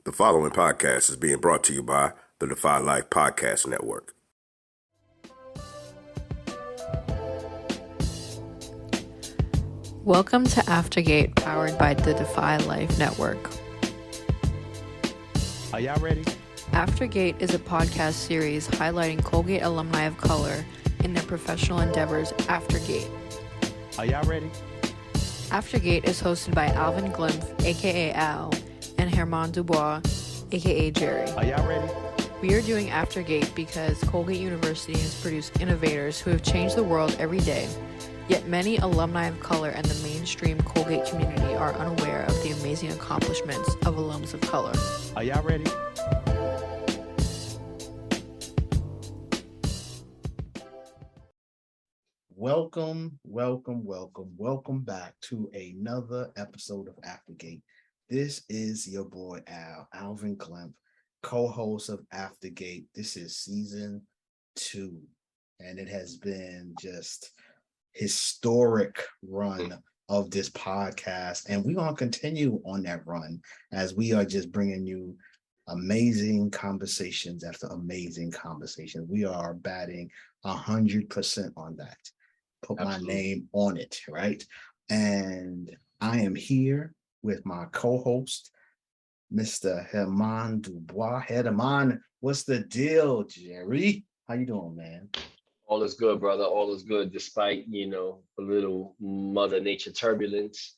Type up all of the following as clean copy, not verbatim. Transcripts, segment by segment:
The following podcast is being brought to you by the Defy Life Podcast Network. Welcome to Aftergate, powered by the Defy Life Network. Are y'all ready? Aftergate is a podcast series highlighting Colgate alumni of color in their professional endeavors aftergate. Are y'all ready? Aftergate is hosted by Alvin Glimpf, aka Al, and Herman Dubois, aka Jerry. Are y'all ready? We are doing Aftergate because Colgate University has produced innovators who have changed the world every day, yet many alumni of color and the mainstream Colgate community are unaware of the amazing accomplishments of alums of color. Are y'all ready? Welcome back to another episode of Aftergate. This is your boy Alvin Glimpf, co-host of Aftergate. This is season 2, and it has been just historic run of this podcast, and we're going to continue on that run as we are just bringing you amazing conversations after amazing conversations. We are batting 100% on that. Put Absolutely. My name on it, right? And I am here with my co-host, Mr. Herman Dubois. Herman, what's the deal, Jerry? How you doing, man? All is good, brother. All is good, despite a little Mother Nature turbulence.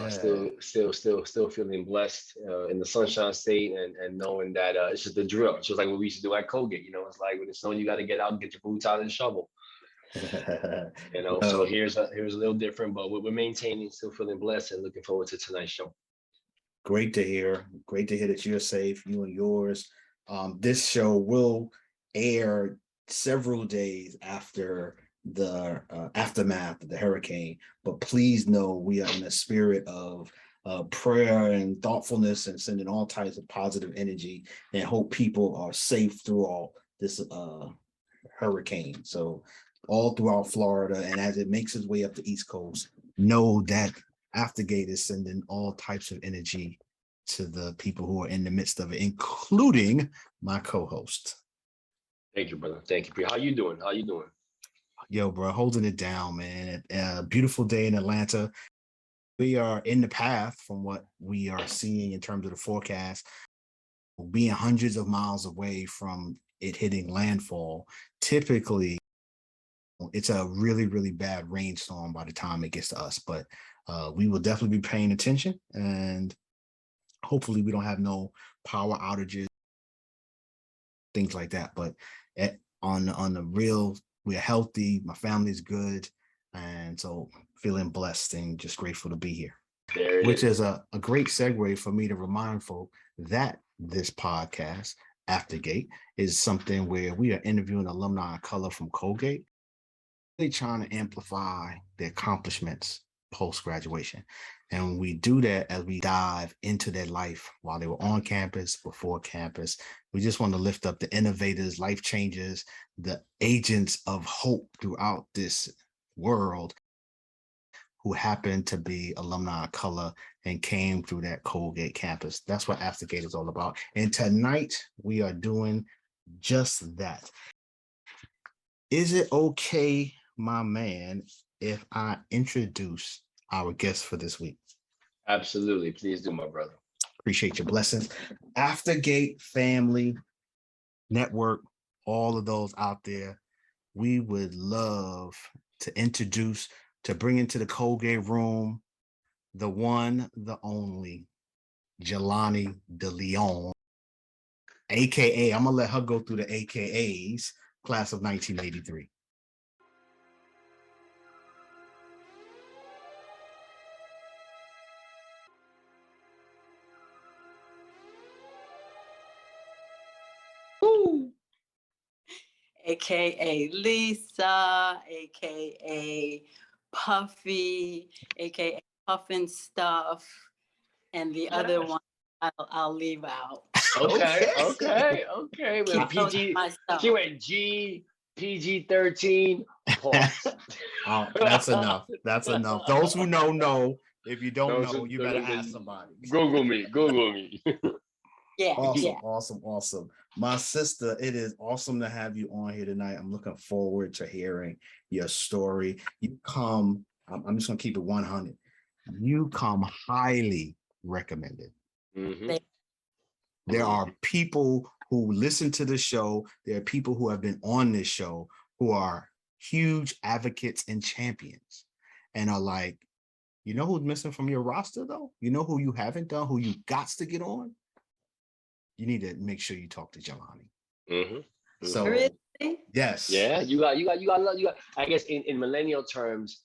Still feeling blessed in the Sunshine State, and knowing that it's just the drill. It's just like what we used to do at Colgate. It's like when it's snowing, you got to get out and get your boots out and shovel. So here's a little different, but we're maintaining, still feeling blessed, and looking forward to tonight's show. Great to hear that you're safe, you and yours. This show will air several days after the aftermath of the hurricane, but please know we are in a spirit of prayer and thoughtfulness and sending all types of positive energy, and hope people are safe through all this hurricane. So all throughout Florida, and as it makes its way up the East Coast, know that Aftergate is sending all types of energy to the people who are in the midst of it, including my co-host. Thank you, brother. Thank you. How you doing? Yo, bro, holding it down, man. A beautiful day in Atlanta. We are in the path from what we are seeing in terms of the forecast, being hundreds of miles away from it hitting landfall. Typically, it's a really, really bad rainstorm by the time it gets to us, but we will definitely be paying attention, and hopefully we don't have no power outages, things like that. But on the real, we're healthy, my family's good, and so feeling blessed and just grateful to be here. Which is a great segue for me to remind folk that this podcast, Aftergate, is something where we are interviewing alumni of color from Colgate. They're trying to amplify the accomplishments post-graduation. And we do that as we dive into their life while they were on campus, before campus. We just want to lift up the innovators, life changers, the agents of hope throughout this world who happen to be alumni of color and came through that Colgate campus. That's what Aftergate is all about. And tonight we are doing just that. Is it okay, my man, if I introduce our guest for this week? Absolutely. Please do, my brother. Appreciate your blessings. Aftergate family, network, all of those out there, we would love to bring into the Colgate room the one, the only, Jelani De Leon, aka, I'm gonna let her go through the AKAs, class of 1983. AKA Lisa, AKA Puffy, AKA Puffin Stuff, and the other one I'll leave out. Okay. Keep PG. She went PG-13. Oh, that's enough. Those who know. If you don't know, you better ask somebody. Google me. Yeah, Awesome, yeah. awesome. My sister, it is awesome to have you on here tonight. I'm looking forward to hearing your story. You come, I'm just gonna keep it 100. You come highly recommended. Mhm. There are people who listen to the show. There are people who have been on this show who are huge advocates and champions and are like, you know who's missing from your roster though? You know who you haven't done, who you got to get on? You need to make sure you talk to Jelani. Mhm. So Really? yes. Yeah, you got. I guess in millennial terms,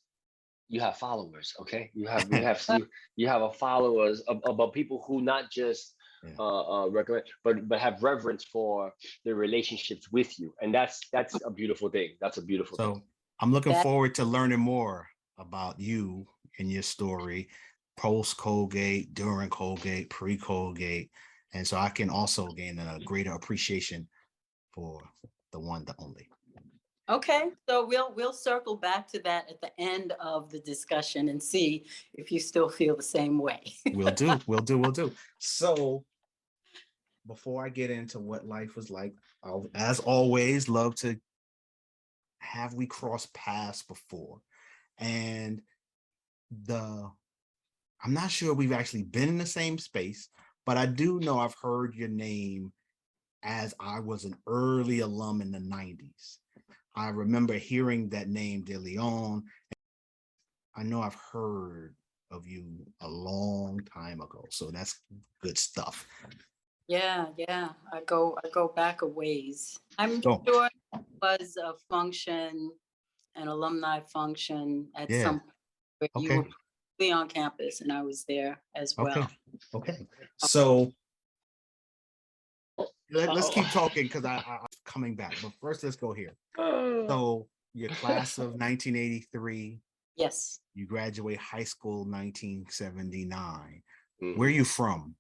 you have followers. Okay, you have a followers of people who not just Yeah. recommend, but have reverence for the relationships with you, and that's a beautiful thing. That's a beautiful thing. So I'm looking That- forward to learning more about you and your story, post Colgate, during Colgate, pre Colgate, and so I can also gain a greater appreciation for the one, the only. Okay, so we'll circle back to that at the end of the discussion and see if you still feel the same way. We'll do. So before I get into what life was like, I'll, as always, love to have we crossed paths before. And I'm not sure we've actually been in the same space, but I do know I've heard your name as I was an early alum in the 90s. I remember hearing that name, De Leon. I know I've heard of you a long time ago, so that's good stuff. Yeah, I go back a ways. I'm Oh. sure it was a function, an alumni function at Yeah. some point where you Okay. were probably on campus and I was there as Okay. well. Okay. So let's keep talking because I'm coming back. But first, let's go here. So your class of 1983, Yes. you graduate high school 1979. Mhm. Where are you from?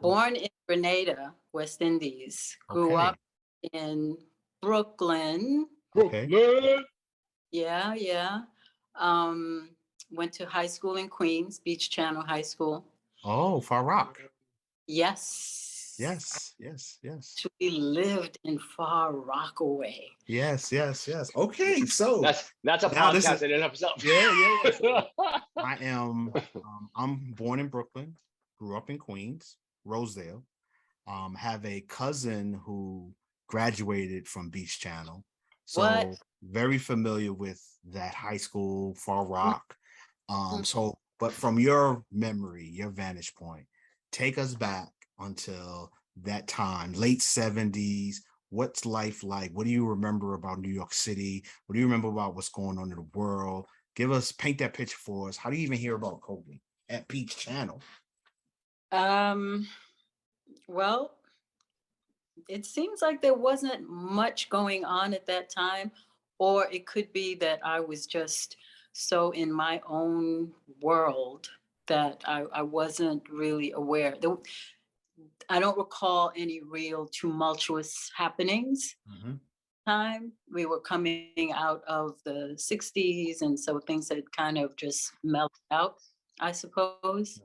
Born in Grenada, West Indies. Grew Okay. up in Brooklyn. Okay. Yeah. Went to high school in Queens, Beach Channel High School. Oh, Far Rock. Yes. Yes. We lived in Far Rockaway. Yes. Okay, so That's a now this podcast is- in and of itself. Yeah. I am. I'm born in Brooklyn, grew up in Queens, Rosedale. Have a cousin who graduated from Beach Channel, so What? very familiar with that high school, Far Rock. Mhm. So, but from your memory, your vantage point, take us back until that time, late 70s. What's life like? What do you remember about New York City? What do you remember about what's going on in the world? Paint that picture for us. How do you even hear about Colgate at Beach Channel? Well, it seems like there wasn't much going on at that time, or it could be that I was just so in my own world that I wasn't really aware. I don't recall any real tumultuous happenings. Time we were coming out of the 60s, and so things had kind of just melted out, I suppose.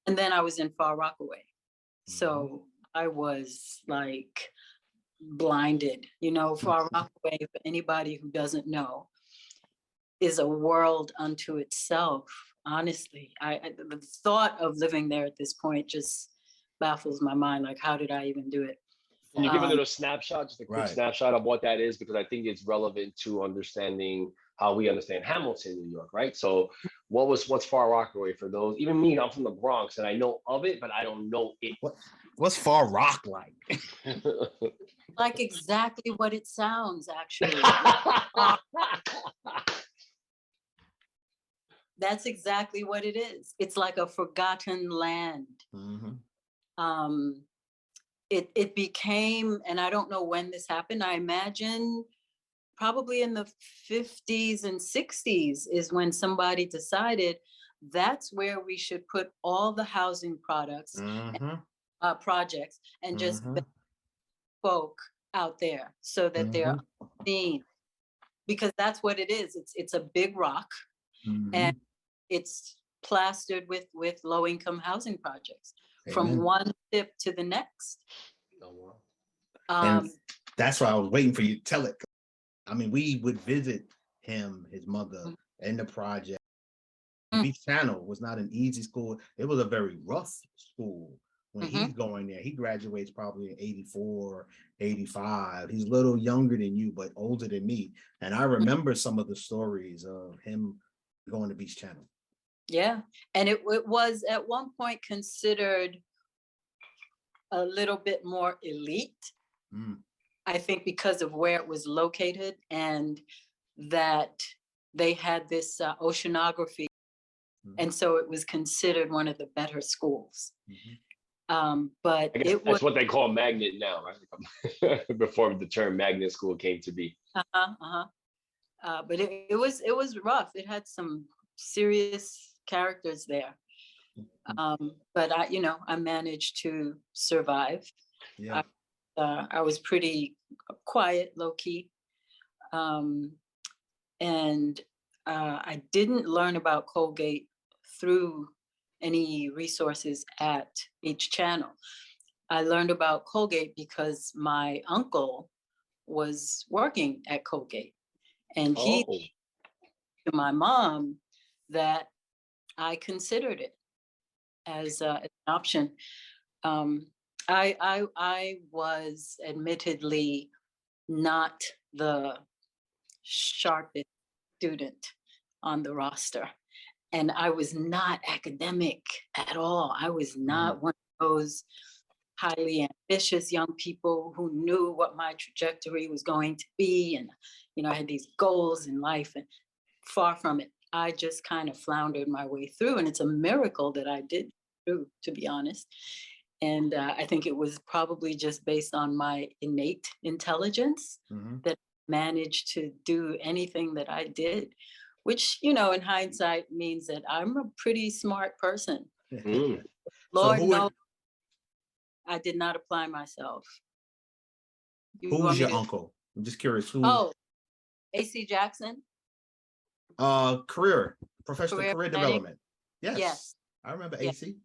And then I was in Far Rockaway, so I was like blinded. Far Rockaway, for anybody who doesn't know, is a world unto itself. Honestly, the thought of living there at this point just baffles my mind. Like, how did I even do it? Can you give a little snapshot, just a quick Right. snapshot of what that is? Because I think it's relevant to understanding how we understand Hamilton, New York, right? So what's Far Rockaway for those? Even me, I'm from the Bronx and I know of it, but I don't know it. What's Far Rock like? Like exactly what it sounds, actually. That's exactly what it is. It's like a forgotten land. It became, and I don't know when this happened, I imagine probably in the 50s and 60s is when somebody decided that's where we should put all the housing projects and just folk out there so that they're seen, because that's what it is. It's a big rock and it's plastered with low-income housing projects. from Amen. one tip to the next. Oh, wow. And that's why I was waiting for you to tell it. I mean, we would visit him, his mother, in the project. Beach Channel was not an easy school. It was a very rough school when he's going there. He graduates probably in 84, 85. He's a little younger than you, but older than me. And I remember some of the stories of him going to Beach Channel. Yeah. And it was at one point considered a little bit more elite. I think because of where it was located and that they had this oceanography. And so it was considered one of the better schools. But I guess it that's was what they call magnet now, right? Before the term magnet school came to be. But it was rough. It had some serious characters there. But I managed to survive. Yeah. I was pretty quiet, low key. And I didn't learn about Colgate through any resources at each channel. I learned about Colgate because my uncle was working at Colgate, and he told my mom that I considered it as an option. I was admittedly not the sharpest student on the roster. And I was not academic at all. I was not one of those highly ambitious young people who knew what my trajectory was going to be. And, I had these goals in life, and far from it. I just kind of floundered my way through. And it's a miracle that I did through, to be honest. And I think it was probably just based on my innate intelligence that I managed to do anything that I did. Which, in hindsight means that I'm a pretty smart person. Lord knows I did not apply myself. Who was your uncle? I'm just curious. Who? Oh, A.C. Jackson. Career development. Yes. Yes. I remember AC.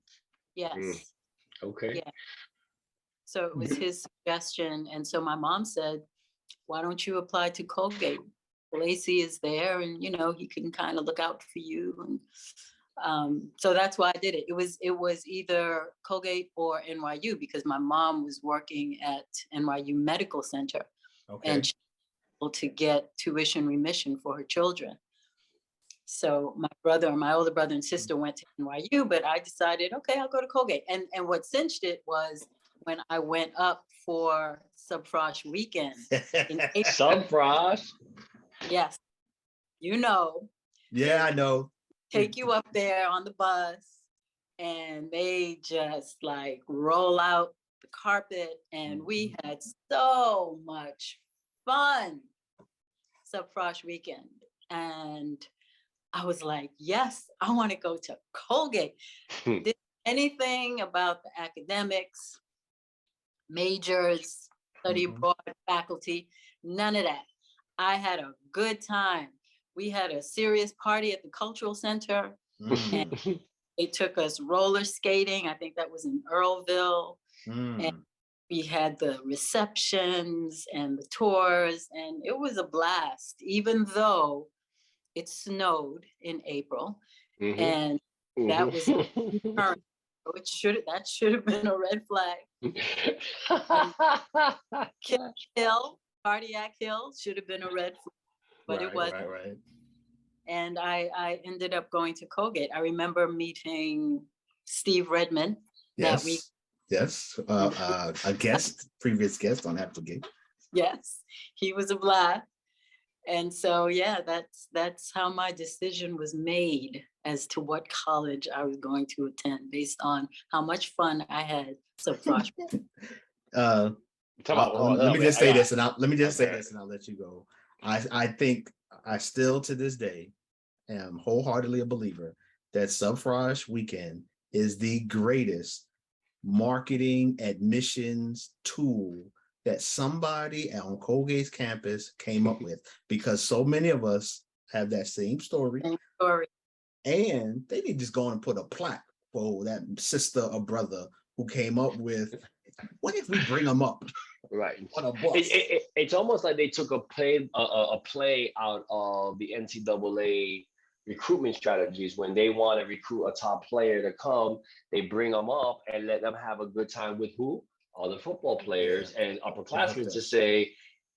Yes. Okay. Yeah. So it was his suggestion. And so my mom said, why don't you apply to Colgate? Well, AC is there, and he can kind of look out for you. And so that's why I did it. It was either Colgate or NYU, because my mom was working at NYU Medical Center, and she was able to get tuition remission for her children. So my older brother and sister went to NYU, but I decided, okay, I'll go to Colgate. And what cinched it was when I went up for Subfrosh weekend. Subfrosh? Yes. Yeah, I know. Take you up there on the bus, and they just like roll out the carpet, and we had so much fun. Subfrosh weekend. And I was like, yes, I want to go to Colgate. Did anything about the academics, majors, study abroad, faculty, none of that. I had a good time. We had a serious party at the cultural center, and they took us roller skating. I think that was in Earlville. And we had the receptions and the tours, and it was a blast, even though it snowed in April. And that was current. So that should have been a red flag. Cardiac Hill should have been a red flag, but it wasn't. Right. And I ended up going to Colgate. I remember meeting Steve Redmond that week. Yes, a previous guest on Applegate. Yes, he was a Black. And so, yeah, that's how my decision was made as to what college I was going to attend, based on how much fun I had subfrosh. Let me just say this, and I'll let you go. I think I still to this day am wholeheartedly a believer that Subfrosh Weekend is the greatest marketing admissions tool that somebody on Colgate's campus came up with, because so many of us have that same story. And they didn't just go and put a plaque for that sister or brother who came up with, what if we bring them up Right. on a bus? It's almost like they took a play out of the NCAA recruitment strategies. When they want to recruit a top player to come, they bring them up and let them have a good time with who? Other football players and upperclassmen to say,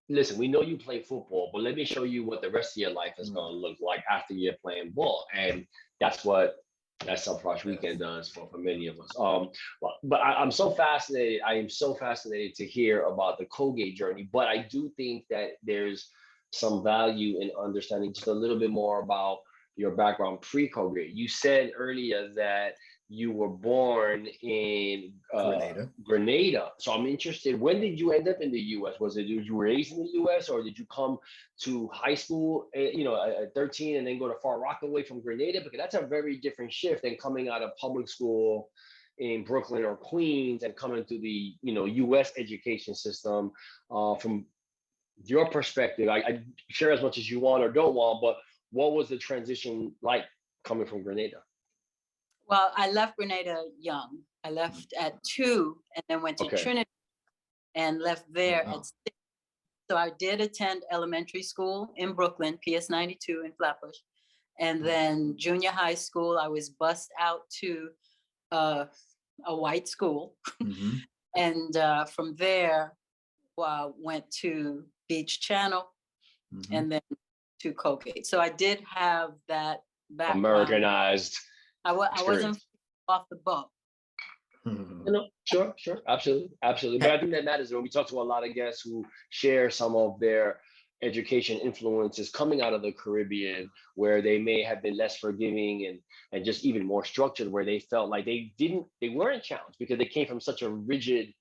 listen, we know you play football, but let me show you what the rest of your life is going to look like after you're playing ball. And that's what that Subfrosh weekend does for many of us. But I'm so fascinated. I am so fascinated to hear about the Colgate journey. But I do think that there's some value in understanding just a little bit more about your background pre-Colgate. You said earlier that you were born in Grenada. So I'm interested, when did you end up in the US? Was it you were raised in the US, or did you come to high school, at 13 and then go to Far Rockaway from Grenada? Because that's a very different shift than coming out of public school in Brooklyn or Queens and coming to the, US education system. From your perspective, I share as much as you want or don't want, but what was the transition like coming from Grenada? Well, I left Grenada young. I left at 2 and then went to Trinity and left there at 6. So I did attend elementary school in Brooklyn, PS 92 in Flatbush. And then junior high school, I was bused out to a white school. And from there, went to Beach Channel and then to Colgate. So I did have that background. Americanized. I wasn't off the boat. Sure, absolutely. But I think that matters when we talk to a lot of guests who share some of their education influences coming out of the Caribbean, where they may have been less forgiving and just even more structured, where they felt like they weren't challenged because they came from such a rigid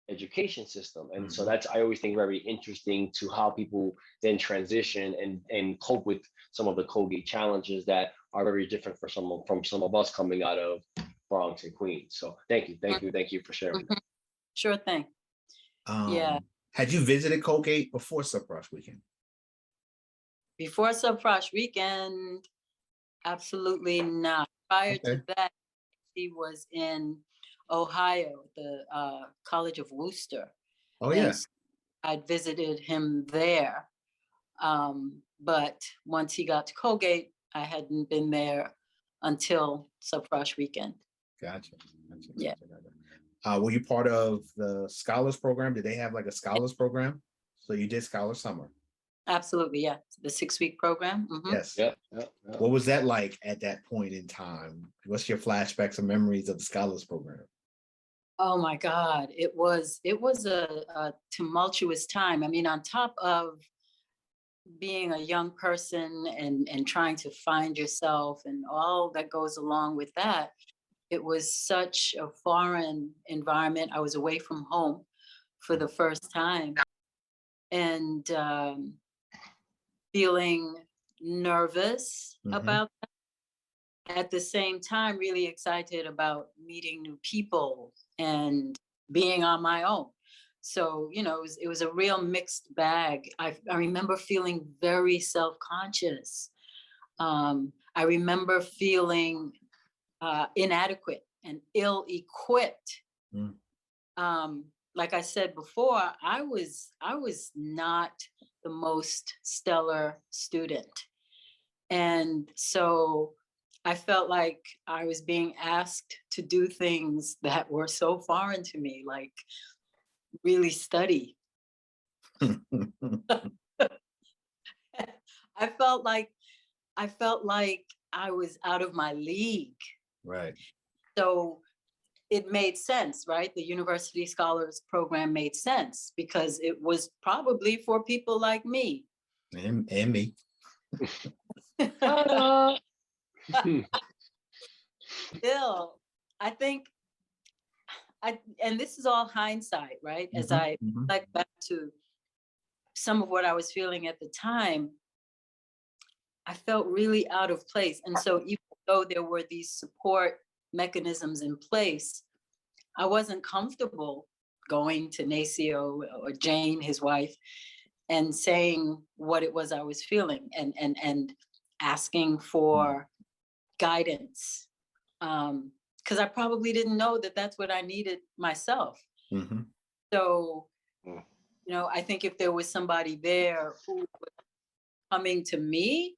education system. And so that's, I always think, very interesting to how people then transition and cope with some of the Colgate challenges that are very different from some of us coming out of Bronx and Queens. So thank you for sharing that. Sure thing. Had you visited Colgate before Subfrosh weekend? Before Subfrosh weekend, absolutely not. Prior to that, he was in Ohio, the College of Worcester. Oh, yes. I visited him there. But once he got to Colgate, I hadn't been there until Subfrosh weekend. Gotcha. Yeah. Were you part of the Scholars Program? Did they have like a Scholars Program? So you did Scholar Summer? Absolutely, yeah. The 6-week program. Yes. Yeah. What was that like at that point in time? What's your flashbacks or memories of the Scholars Program? Oh my God, it was a tumultuous time. I mean, on top of being a young person and trying to find yourself and all that goes along with that, it was such a foreign environment. I was away from home for the first time and feeling nervous about that. At the same time, really excited about meeting new people and being on my own. So, it was a real mixed bag. I remember feeling very self-conscious. I remember feeling inadequate and ill-equipped. Like I said before, I was not the most stellar student. And so I felt like I was being asked to do things that were so foreign to me, like really study. I felt like I was out of my league. Right. So it made sense, right? The University Scholars Program made sense because it was probably for people like me. And me. Still, I think and this is all hindsight, right? As I reflect back to some of what I was feeling at the time, I felt really out of place. And so even though there were these support mechanisms in place, I wasn't comfortable going to Nacio or Jane, his wife, and saying what it was I was feeling and asking for guidance. because I probably didn't know that that's what I needed myself. Mm-hmm. So, I think if there was somebody there who was coming to me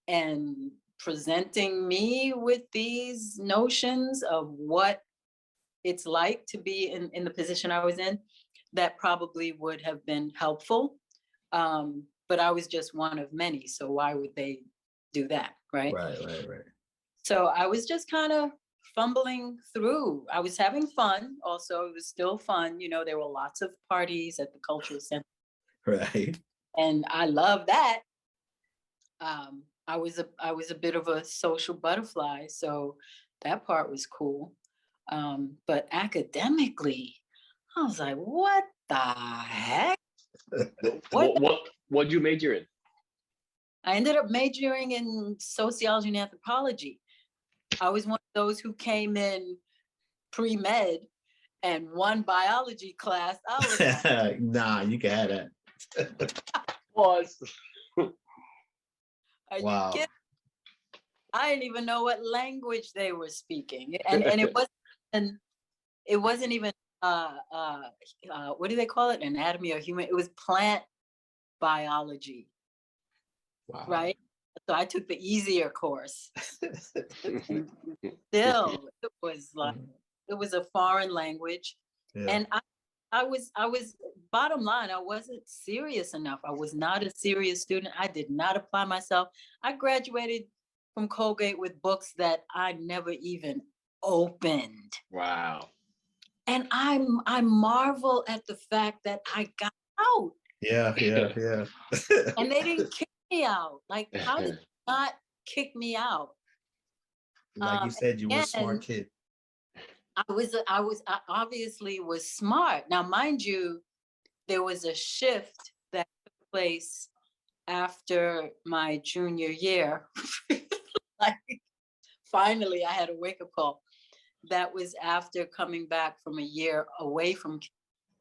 and presenting me with these notions of what it's like to be in the position I was in, that probably would have been helpful. But I was just one of many. So why would they do that? Right. Right. So I was just kind of fumbling through. I was having fun. Also, it was still fun. There were lots of parties at the cultural center. Right. And I love that. I was a bit of a social butterfly, so that part was cool. But academically, I was like, what the heck? What'd you major in? I ended up majoring in sociology and anthropology. I was one of those who came in pre-med and one biology class. I was like, nah, you can have that. Was. Are you Wow. kidding? I didn't even know what language they were speaking, and it wasn't even what do they call it? Anatomy of human. It was plant biology. Wow. Right. So I took the easier course. Still, it was a foreign language, and I was bottom line, I wasn't serious enough. I was not a serious student. I did not apply myself. I graduated from Colgate with books that I never even opened. Wow. And I marvel at the fact that I got out. Yeah. And they didn't kick me out. Like, how did they not kick me out? Like you said, you were a smart kid. I obviously was smart. Now, mind you, there was a shift that took place after my junior year. Like, finally, I had a wake-up call. That was after coming back from a year away from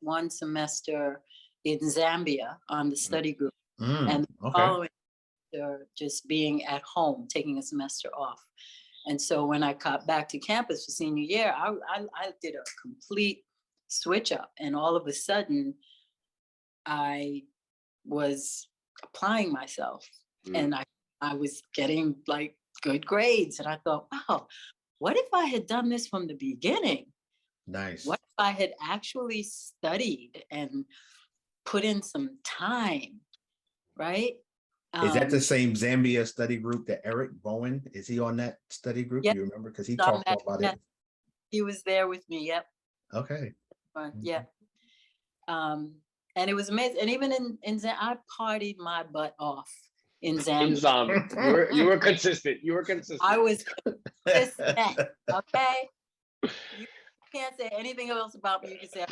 one semester in Zambia on the study group, and following just being at home, taking a semester off. And so when I got back to campus for senior year, I did a complete switch up. And all of a sudden, I was applying myself, and I was getting like good grades. And I thought, wow, what if I had done this from the beginning? Nice. What if I had actually studied and put in some time, right? Is that the same Zambia study group that Eric Bowen, is he on that study group? Yeah. Do you remember? Because he talked about it. He was there with me. Yep. Okay. Yeah. And it was amazing. And even in Zambia, I partied my butt off in Zambia. You were consistent. I was consistent. Okay. You can't say anything else about me. You can say,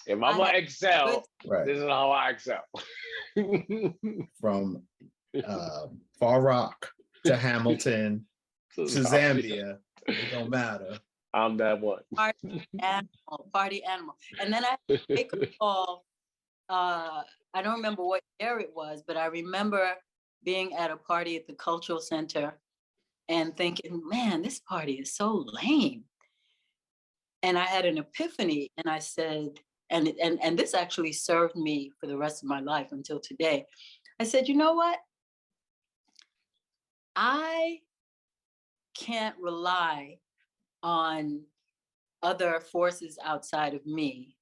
if I'm gonna excel, right. This is how I excel. From Far Rock to Hamilton to Zambia, it don't matter. I'm that one. Party animal. And then I make a call. I don't remember what year it was, but I remember being at a party at the cultural center and thinking, man, this party is so lame. And I had an epiphany, and I said, and this actually served me for the rest of my life until today. I said, you know what? I can't rely on other forces outside of me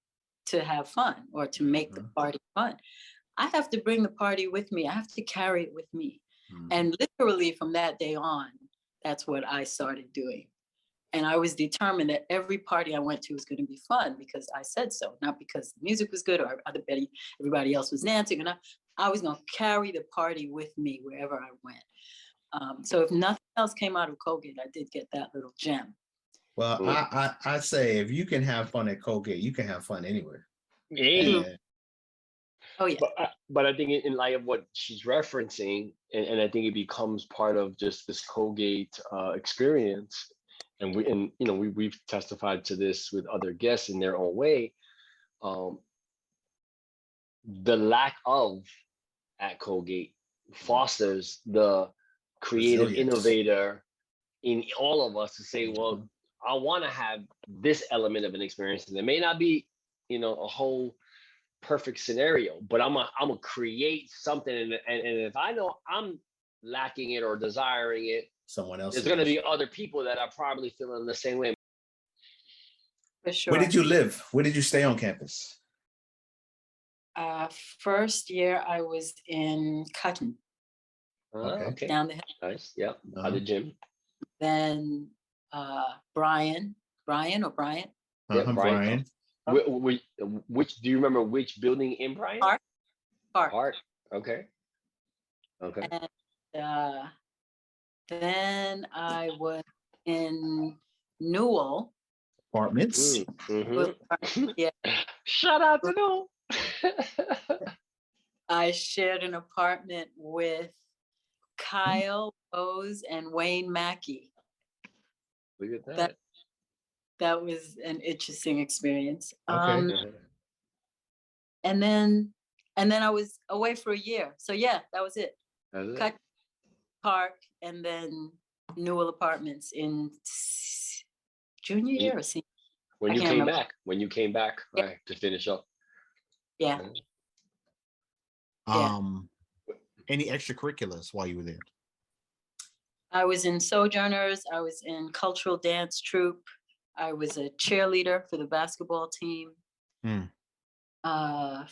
to have fun or to make the party fun. I have to bring the party with me. I have to carry it with me. And literally from that day on, that's what I started doing. And I was determined that every party I went to was going to be fun because I said so, not because the music was good or everybody else was dancing. And I was going to carry the party with me wherever I went. So if nothing else came out of Colgate, I did get that little gem. Well, I say if you can have fun at Colgate, you can have fun anywhere. Yeah. Oh yeah. But I think in light of what she's referencing, and I think it becomes part of just this Colgate experience, and we've testified to this with other guests in their own way. The lack of at Colgate fosters the creative innovator in all of us to say, well, I want to have this element of an experience, and it may not be, a whole perfect scenario, but I'm gonna create something, and if I know I'm lacking it or desiring it, Someone else there's is. gonna be other people that are probably feeling the same way. For sure. Where did you live? Where did you stay on campus? First year I was in Cutton, Okay. down the hill. Nice. Yep. By the gym. Then Brian or Bryant? Yeah, Brian. Which do you remember which building in Bryant? Park. Okay. And then I was in Newell. Apartments. Yeah. Shout out to Newell. I shared an apartment with Kyle Rose and Wayne Mackey. Look at that. That was an interesting experience. Okay. And then I was away for a year. So yeah, that was it. Cut Park and then Newell Apartments in junior year or senior. When you came back, right, to finish up. Yeah. Any extracurriculars while you were there? I was in Sojourners. I was in cultural dance troupe. I was a cheerleader for the basketball team. I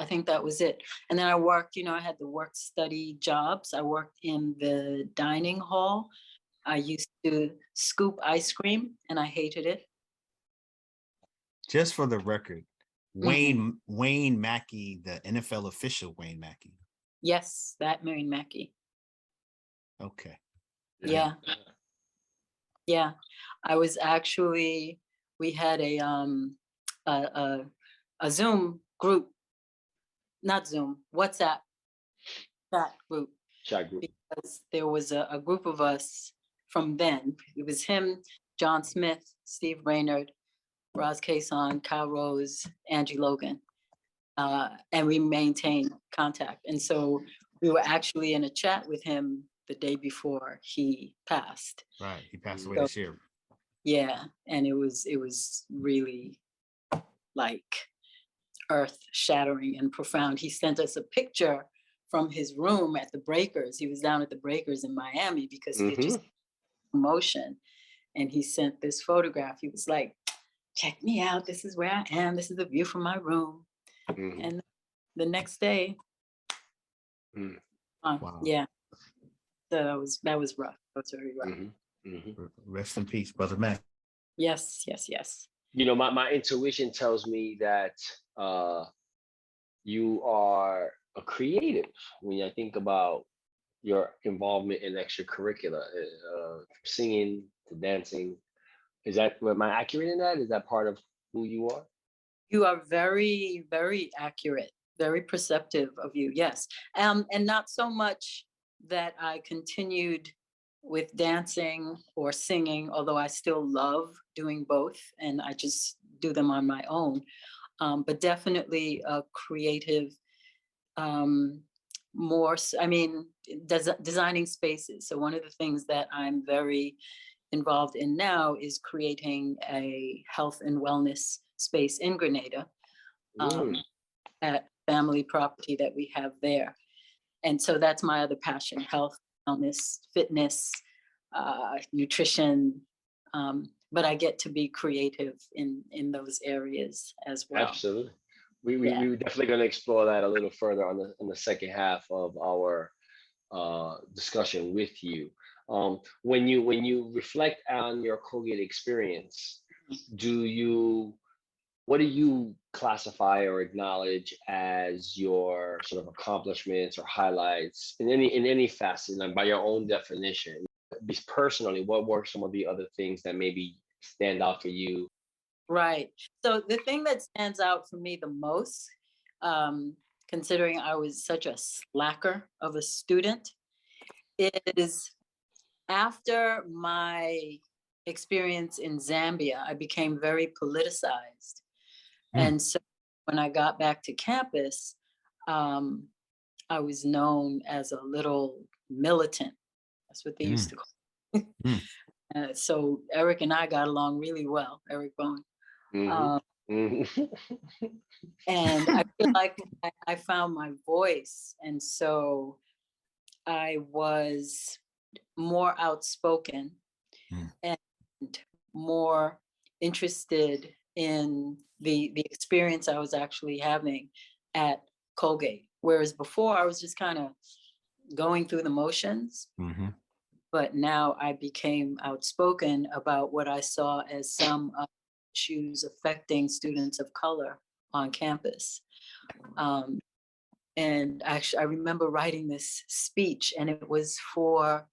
think that was it. And then I worked, I had the work study jobs. I worked in the dining hall. I used to scoop ice cream and I hated it. Just for the record, Wayne Mackey, the NFL official Wayne Mackey. Yes, that Wayne Mackey. Okay. Yeah. I was actually, we had a Zoom group, not Zoom, WhatsApp chat group. Because there was a group of us from then. It was him, John Smith, Steve Brainerd, Roz Cason, Kyle Rose, Angie Logan. And we maintained contact. And so we were actually in a chat with him the day before he passed. Right, he passed away this year. Yeah, and it was really like earth-shattering and profound. He sent us a picture from his room at the Breakers. He was down at the Breakers in Miami because he had just promotion, and he sent this photograph. He was like, "Check me out. This is where I am. This is the view from my room." And the next day, wow. Yeah. So that was rough. That was very rough. Rest in peace, Brother Mac. Yes. My intuition tells me that you are a creative. When I think about your involvement in extracurricular, singing to dancing, am I accurate in that? Is that part of who you are? You are very, very accurate, very perceptive of you. Yes. And not so much that I continued with dancing or singing, although I still love doing both and I just do them on my own. But definitely a creative, designing spaces. So one of the things that I'm very involved in now is creating a health and wellness space in Grenada at family property that we have there. And so that's my other passion: health, wellness, fitness, nutrition. But I get to be creative in those areas as well. Absolutely. We're definitely going to explore that a little further in the second half of our discussion with you. When you reflect on your Colgate experience, what do you classify or acknowledge as your sort of accomplishments or highlights in any facet, like by your own definition? Because personally, what were some of the other things that maybe stand out for you? Right. So the thing that stands out for me the most, considering I was such a slacker of a student, is after my experience in Zambia, I became very politicized. And so when I got back to campus, I was known as a little militant. That's what they used to call me. So Eric and I got along really well, Eric Bone. Mhm. And I feel like I found my voice. And so I was more outspoken and more interested in the experience I was actually having at Colgate. Whereas before I was just kind of going through the motions. But now I became outspoken about what I saw as some issues affecting students of color on campus. And actually, I remember writing this speech, and it was for,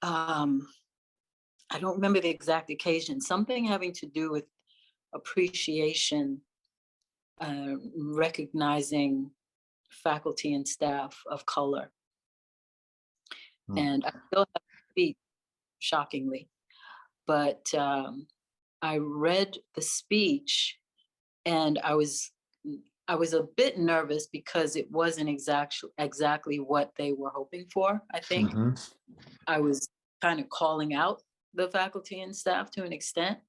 I don't remember the exact occasion, something having to do with appreciation, recognizing faculty and staff of color. And I still have to speak, shockingly. But I read the speech, and I was a bit nervous because it wasn't exactly what they were hoping for. I think I was kind of calling out the faculty and staff to an extent.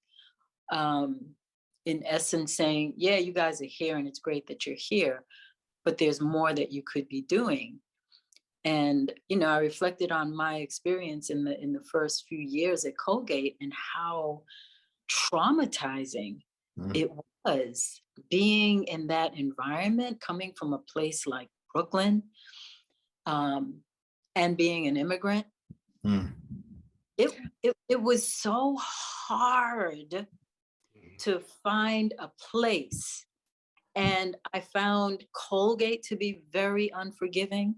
In essence, saying, yeah, you guys are here and it's great that you're here, but there's more that you could be doing. And, you know, I reflected on my experience in the first few years at Colgate and how traumatizing it was being in that environment, coming from a place like Brooklyn, and being an immigrant. It was so hard to find a place. And I found Colgate to be very unforgiving.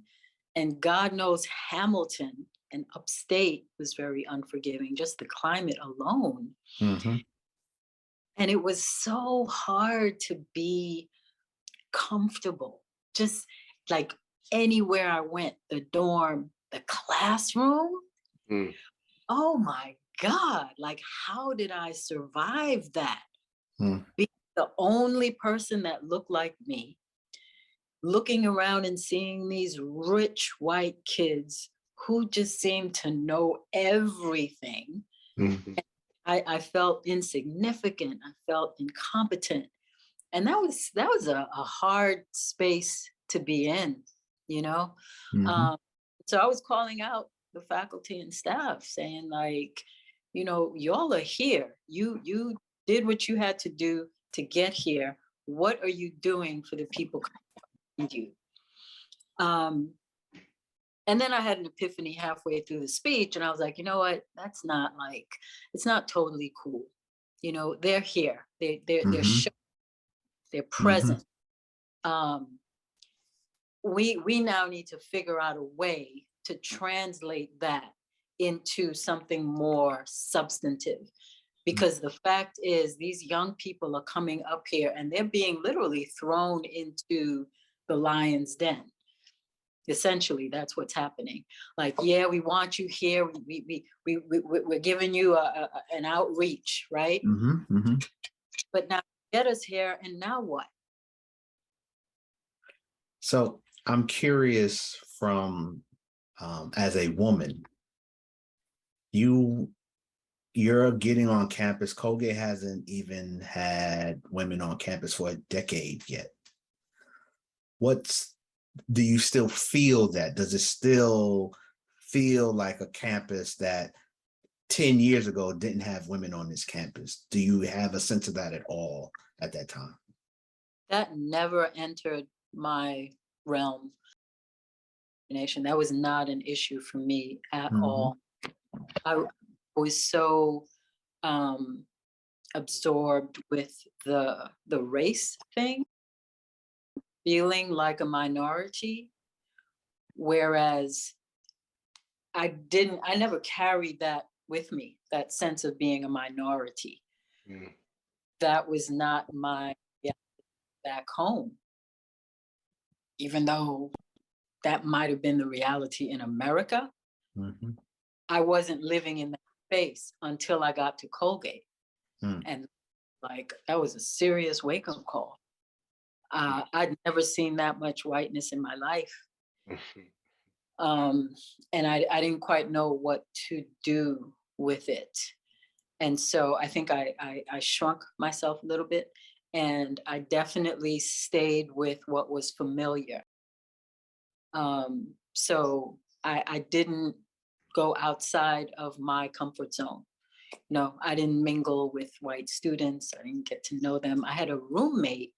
And God knows Hamilton and upstate was very unforgiving, just the climate alone. And it was so hard to be comfortable, just like anywhere I went, the dorm, the classroom. Oh my God, like how did I survive that? Being the only person that looked like me, looking around and seeing these rich white kids who just seemed to know everything. I felt insignificant. I felt incompetent. And that was a hard space to be in, you know? So I was calling out the faculty and staff saying like, you know, y'all are here. You did what you had to do to get here. What are you doing for the people behind you? And then I had an epiphany halfway through the speech, and I was like, you know what? That's not like, it's not totally cool. You know, they're here. They're showing, they're present. We now need to figure out a way to translate that into something more substantive. Because the fact is, these young people are coming up here and they're being literally thrown into the lion's den. Essentially, that's what's happening. Like, yeah, we want you here. We're giving you an outreach, right? But now get us here, and now what? So I'm curious from, as a woman, you're getting on campus. Colgate hasn't even had women on campus for a decade yet. Do you still feel that? Does it still feel like a campus that 10 years ago didn't have women on this campus? Do you have a sense of that at all at that time? That never entered my realm. That was not an issue for me at all. I was so absorbed with the race thing, feeling like a minority, whereas I never carried that with me, that sense of being a minority. That was not my back home, even though that might have been the reality in America. I wasn't living in that space until I got to Colgate. And like, that was a serious wake-up call. I'd never seen that much whiteness in my life. And I didn't quite know what to do with it. And so I think I shrunk myself a little bit, and I definitely stayed with what was familiar. So I didn't go outside of my comfort zone. No, I didn't mingle with white students. I didn't get to know them. I had a roommate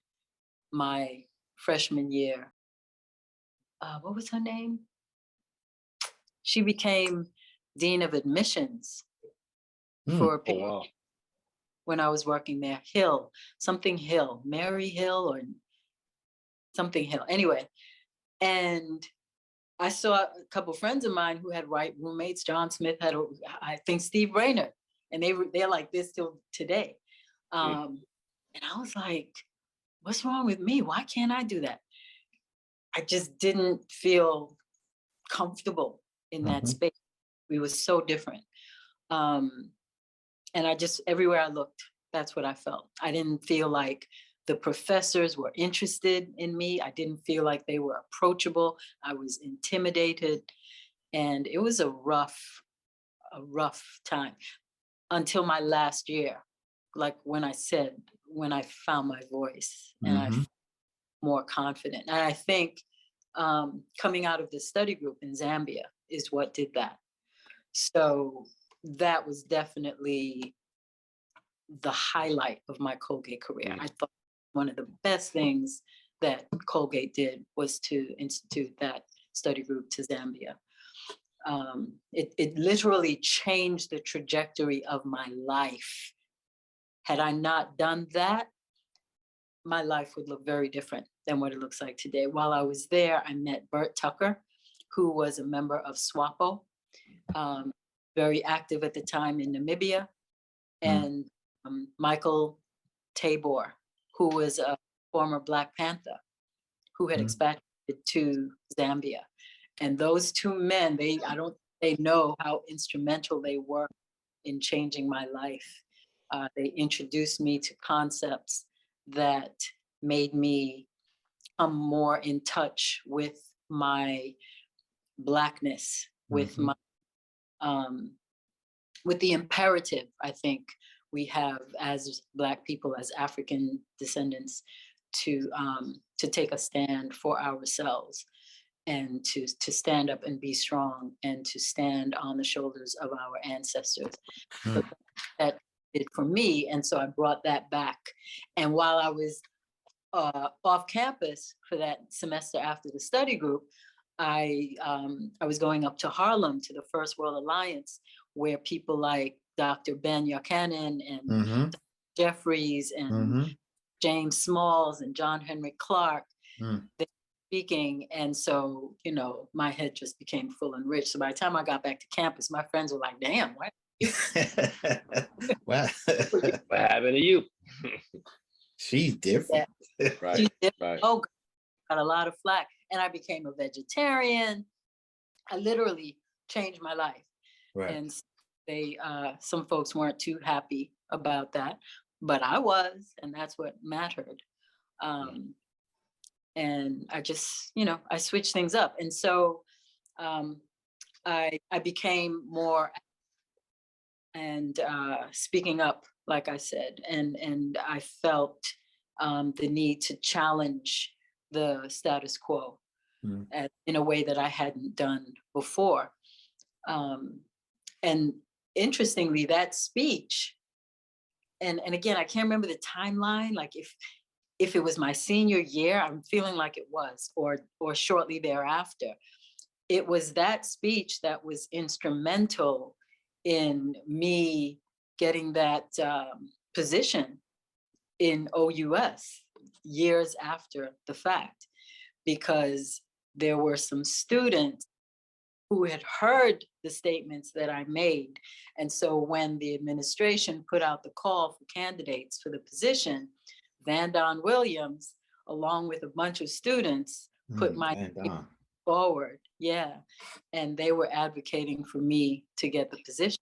my freshman year. What was her name? She became dean of admissions for a Oh, wow. when I was working there. Hill, something Hill, Mary Hill or something Hill. Anyway, and I saw a couple friends of mine who had white roommates. John Smith had, I think, Steve Rayner, and they're like this till today. And I was like, what's wrong with me? Why can't I do that? I just didn't feel comfortable in that space. We were so different. And I just, everywhere I looked, that's what I felt. I didn't feel like the professors were interested in me. I didn't feel like they were approachable. I was intimidated. And it was a rough time until my last year. Like when I found my voice and I felt more confident. And I think coming out of the study group in Zambia is what did that. So that was definitely the highlight of my Colgate career. I thought one of the best things that Colgate did was to institute that study group to Zambia. It literally changed the trajectory of my life. Had I not done that, my life would look very different than what it looks like today. While I was there, I met Bert Tucker, who was a member of SWAPO, very active at the time in Namibia, and Michael Tabor, who was a former Black Panther, who had expatriated to Zambia. And those two men, they know how instrumental they were in changing my life. They introduced me to concepts that made me come more in touch with my Blackness, with my with the imperative I think we have as Black people, as African descendants, to take a stand for ourselves and to stand up and be strong and to stand on the shoulders of our ancestors. So that did for me, and so I brought that back. And while I was off campus for that semester after the study group, I was going up to Harlem to the First World Alliance, where people like Dr. Ben Buchanan and Jeffries and James Smalls and John Henry Clark, they were speaking. And so, my head just became full and rich. So by the time I got back to campus, my friends were like, damn, what? Wow. What happened to you? She's different. Yeah. Right. She's different. Right. Oh, got a lot of flack. And I became a vegetarian. I literally changed my life. Right. And some folks weren't too happy about that, but I was, and that's what mattered. And I just, I switched things up. And so I became more and speaking up, like I said, and I felt the need to challenge the status quo in a way that I hadn't done before. And interestingly, that speech, and again, I can't remember the timeline, like if it was my senior year, I'm feeling like it was, or shortly thereafter. It was that speech that was instrumental in me getting that position in OUS years after the fact, because there were some students who had heard the statements that I made. And so when the administration put out the call for candidates for the position, Vandon Williams, along with a bunch of students, put my name forward. Yeah. And they were advocating for me to get the position.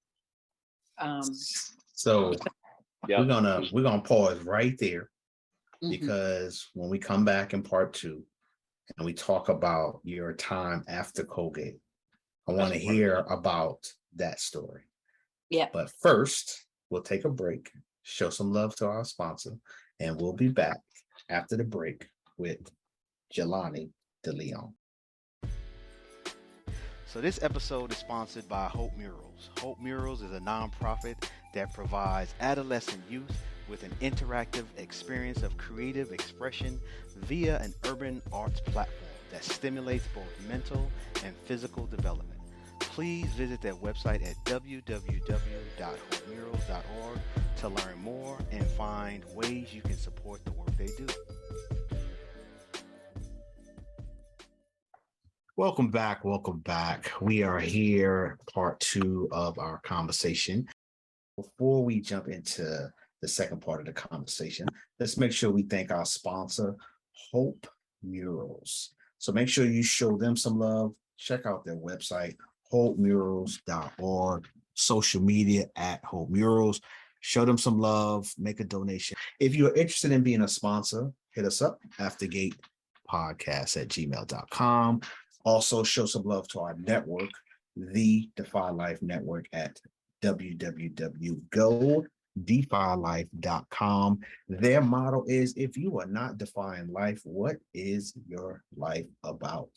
So we're gonna pause right there, because when we come back in part 2 and we talk about your time after Colgate, I want to hear about that story. Yeah. But first, we'll take a break, show some love to our sponsor, and we'll be back after the break with Jelani De Leon. So this episode is sponsored by Hope Murals. Hope Murals is a nonprofit that provides adolescent youth with an interactive experience of creative expression via an urban arts platform that stimulates both mental and physical development. Please visit their website at www.hopemurals.org to learn more and find ways you can support the work they do. Welcome back. Welcome back. We are here, part 2 of our conversation. Before we jump into the second part of the conversation, let's make sure we thank our sponsor, Hope Murals. So make sure you show them some love. Check out their website, hopemurals.org, social media at Hope Murals. Show them some love, make a donation. If you're interested in being a sponsor, hit us up, aftergatepodcast@gmail.com. Also, show some love to our network, the Defy Life Network, at www.godefylife.com. Their motto is, if you are not defying life, what is your life about?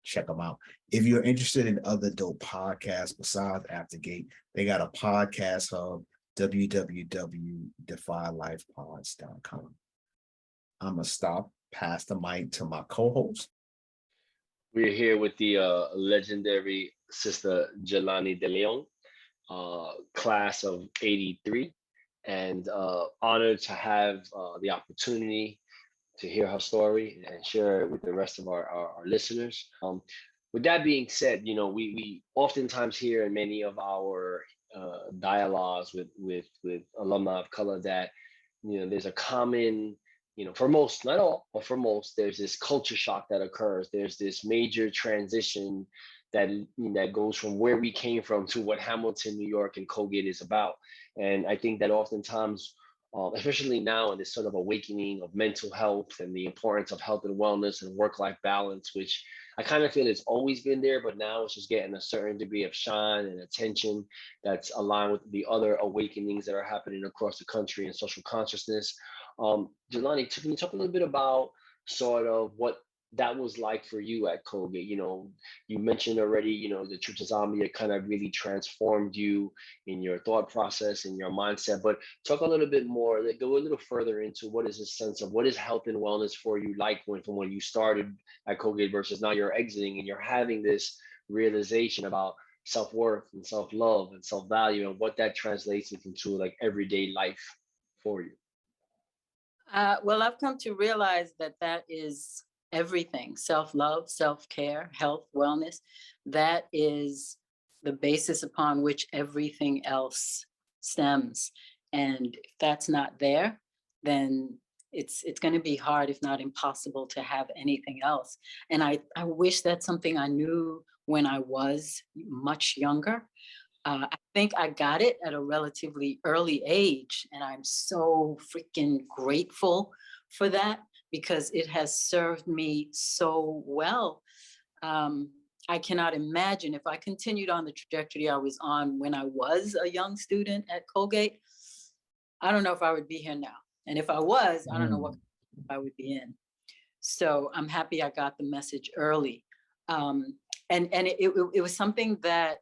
Check them out. If you're interested in other dope podcasts besides Aftergate, they got a podcast hub, www.defylifepods.com. I'm going to pass the mic to my co-host. We're here with the legendary sister Jelani De Leon, class of '83, and honored to have the opportunity to hear her story and share it with the rest of our listeners. With that being said, we oftentimes hear in many of our dialogues with alumni of color that there's a common, for most, not all, but for most, there's this culture shock that occurs. There's this major transition that goes from where we came from to what Hamilton, New York, and Colgate is about. And I think that oftentimes, especially now in this sort of awakening of mental health and the importance of health and wellness and work-life balance, which I kind of feel it's always been there, but now it's just getting a certain degree of shine and attention that's aligned with the other awakenings that are happening across the country and social consciousness. Jelani, can you talk a little bit about sort of what that was like for you at Colgate? You mentioned already, the trip to Zambia kind of really transformed you in your thought process and your mindset, but talk a little bit more, go a little further into what is a sense of what is health and wellness for you like from when you started at Colgate versus now you're exiting and you're having this realization about self-worth and self-love and self-value and what that translates into like everyday life for you. Well, I've come to realize that is everything: self-love, self-care, health, wellness. That is the basis upon which everything else stems. And if that's not there, then it's going to be hard, if not impossible, to have anything else. And I wish that's something I knew when I was much younger. I think I got it at a relatively early age, and I'm so freaking grateful for that because it has served me so well. I cannot imagine if I continued on the trajectory I was on when I was a young student at Colgate. I don't know if I would be here now. And if I was, I don't know what I would be in. So I'm happy I got the message early. And it was something that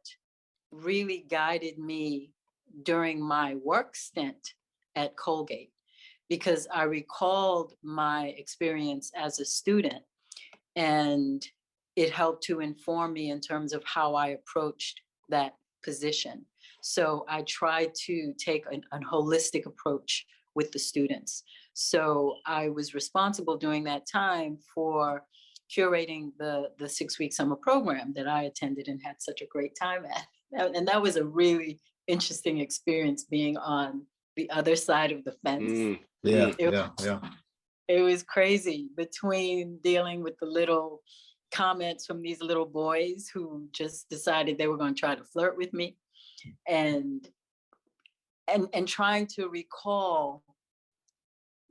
really guided me during my work stint at Colgate, because I recalled my experience as a student, and it helped to inform me in terms of how I approached that position. So I tried to take a holistic approach with the students. So I was responsible during that time for curating the 6-week summer program that I attended and had such a great time at. And that was a really interesting experience, being on the other side of the fence. It was crazy, between dealing with the little comments from these little boys who just decided they were going to try to flirt with me, and trying to recall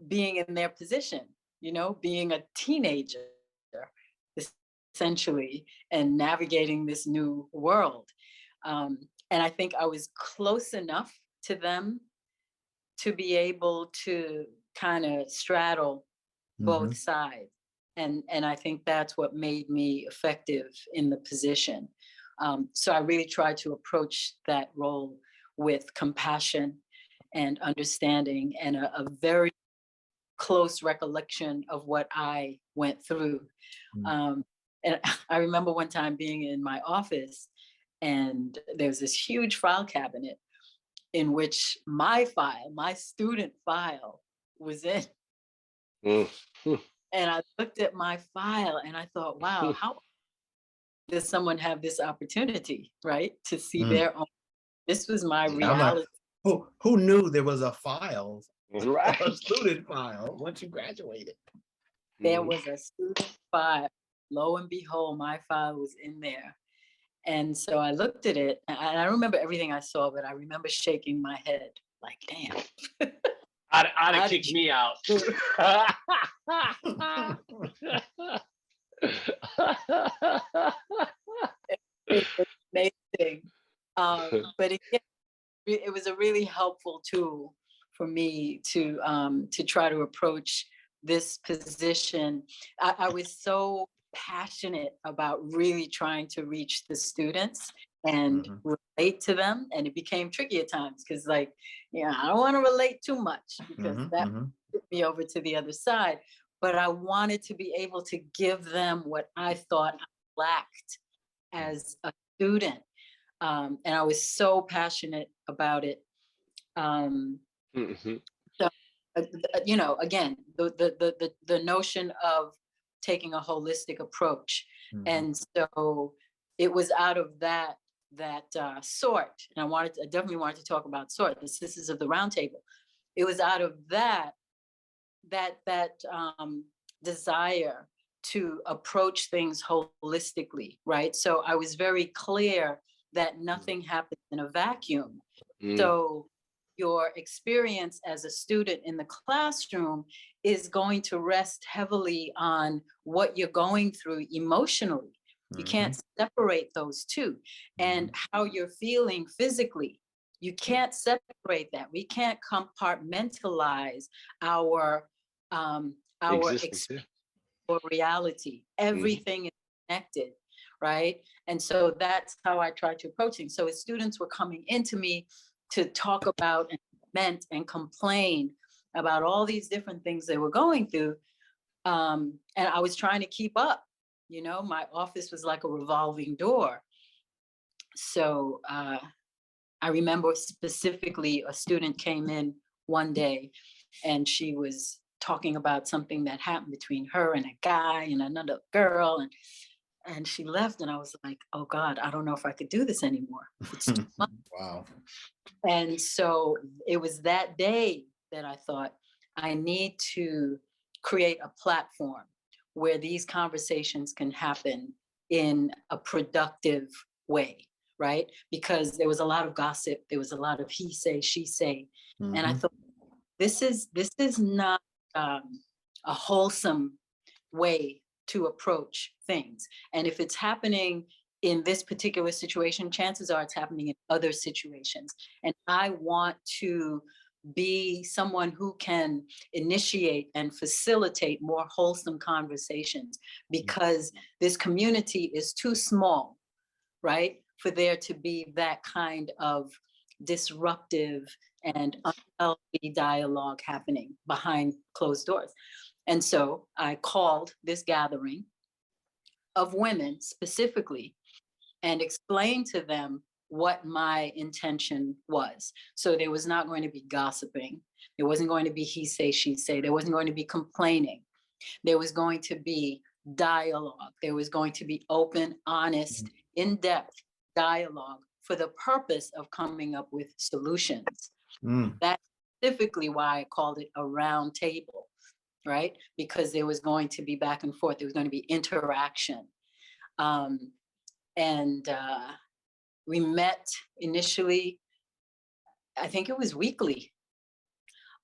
being in their position, being a teenager essentially, and navigating this new world. And I think I was close enough to them to be able to kind of straddle both sides. And I think that's what made me effective in the position. So I really tried to approach that role with compassion and understanding and a very close recollection of what I went through. And I remember one time being in my office, and there's this huge file cabinet in which my file, my student file, was in. And I looked at my file and I thought, wow, how does someone have this opportunity, right? To see their own. This was my reality. Like, who knew there was a file, Right. a student file, once you graduated? There was a student file. Lo and behold, my file was in there. And so I looked at it, and I remember everything I saw, but I remember shaking my head like, damn. I'd have kicked me out. It was amazing. But again, it was a really helpful tool for me to try to approach this position. I was so passionate about really trying to reach the students and relate to them, and it became tricky at times because, like, I don't want to relate too much because that took me over to the other side. But I wanted to be able to give them what I thought I lacked as a student, and I was so passionate about it. So, again, the notion of taking a holistic approach, and so it was out of that sort, and I definitely wanted to talk about sort, the Sisters of the Round Table. It was out of that desire to approach things holistically, right? So I was very clear that nothing happens in a vacuum. So your experience as a student in the classroom is going to rest heavily on what you're going through emotionally. You can't separate those two. And how you're feeling physically. You can't separate that. We can't compartmentalize our reality. Everything is connected, right? And so that's how I try to approach things. So as students were coming into me to talk about and lament and complain about all these different things they were going through, and I was trying to keep up. My office was like a revolving door. So I remember specifically a student came in one day and she was talking about something that happened between her and a guy and another girl, and she left, and I was like, oh God, I don't know if I could do this anymore. It's too much. Wow. And so it was that day that I thought, I need to create a platform where these conversations can happen in a productive way, right? Because there was a lot of gossip, there was a lot of he say, she say, and I thought, this is not a wholesome way to approach things. And if it's happening in this particular situation, chances are it's happening in other situations. And I want to be someone who can initiate and facilitate more wholesome conversations, because this community is too small, right, for there to be that kind of disruptive and unhealthy dialogue happening behind closed doors. And so I called this gathering of women specifically and explained to them what my intention was. So there was not going to be gossiping. There wasn't going to be he say, she say. There wasn't going to be complaining. There was going to be dialogue. There was going to be open, honest, in-depth dialogue for the purpose of coming up with solutions. That's specifically why I called it a round table, right? Because there was going to be back and forth. There was going to be interaction. We met initially, I think it was weekly.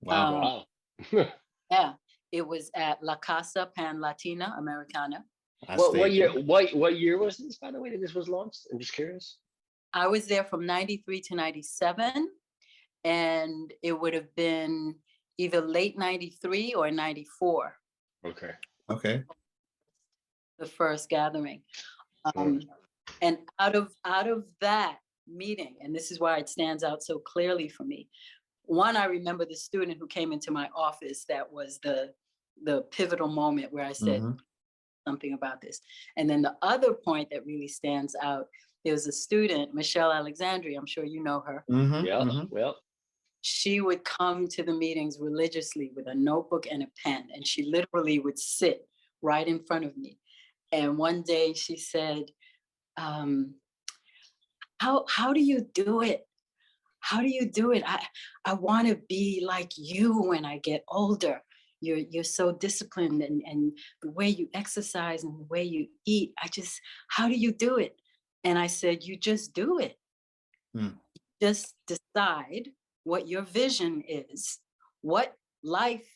Wow. Yeah, it was at La Casa Pan Latina Americana. What year was this, by the way, that this was launched? I'm just curious. I was there from 93 to 97, and it would have been either late 93 or 94. Okay. The first gathering. And out of that meeting, and this is why it stands out so clearly for me. One, I remember the student who came into my office. That was the pivotal moment where I said something about this. And then the other point that really stands out, there was a student, Michelle Alexandria, I'm sure you know her. Well, She would come to the meetings religiously with a notebook and a pen, and she literally would sit right in front of me. And one day she said, how do you do it? How do you do it? I want to be like you when I get older. You're so disciplined, and the way you exercise and the way you eat, how do you do it? And I said, you just do it. Just decide what your vision is, what life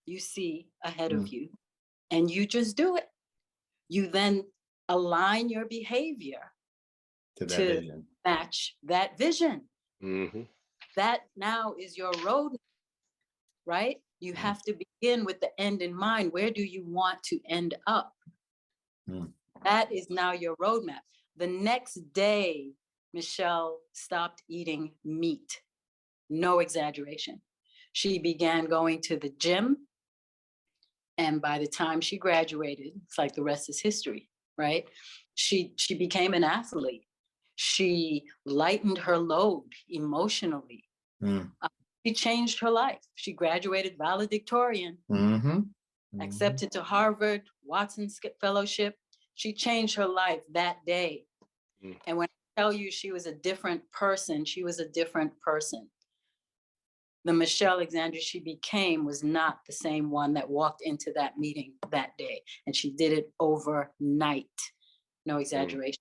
you see ahead of you, and you just do it. You then align your behavior to match that vision. That now is your road, right? You have to begin with the end in mind. Where do you want to end up? That is now your roadmap. The next day, Michelle stopped eating meat. No exaggeration. She began going to the gym. And by the time she graduated, it's like the rest is history, right? She became an athlete. She lightened her load emotionally. She changed her life. She graduated valedictorian, accepted to Harvard, Watson Fellowship. She changed her life that day. And when I tell you she was a different person, she was a different person. The Michelle Alexandria she became was not the same one that walked into that meeting that day. And she did it overnight. No exaggeration.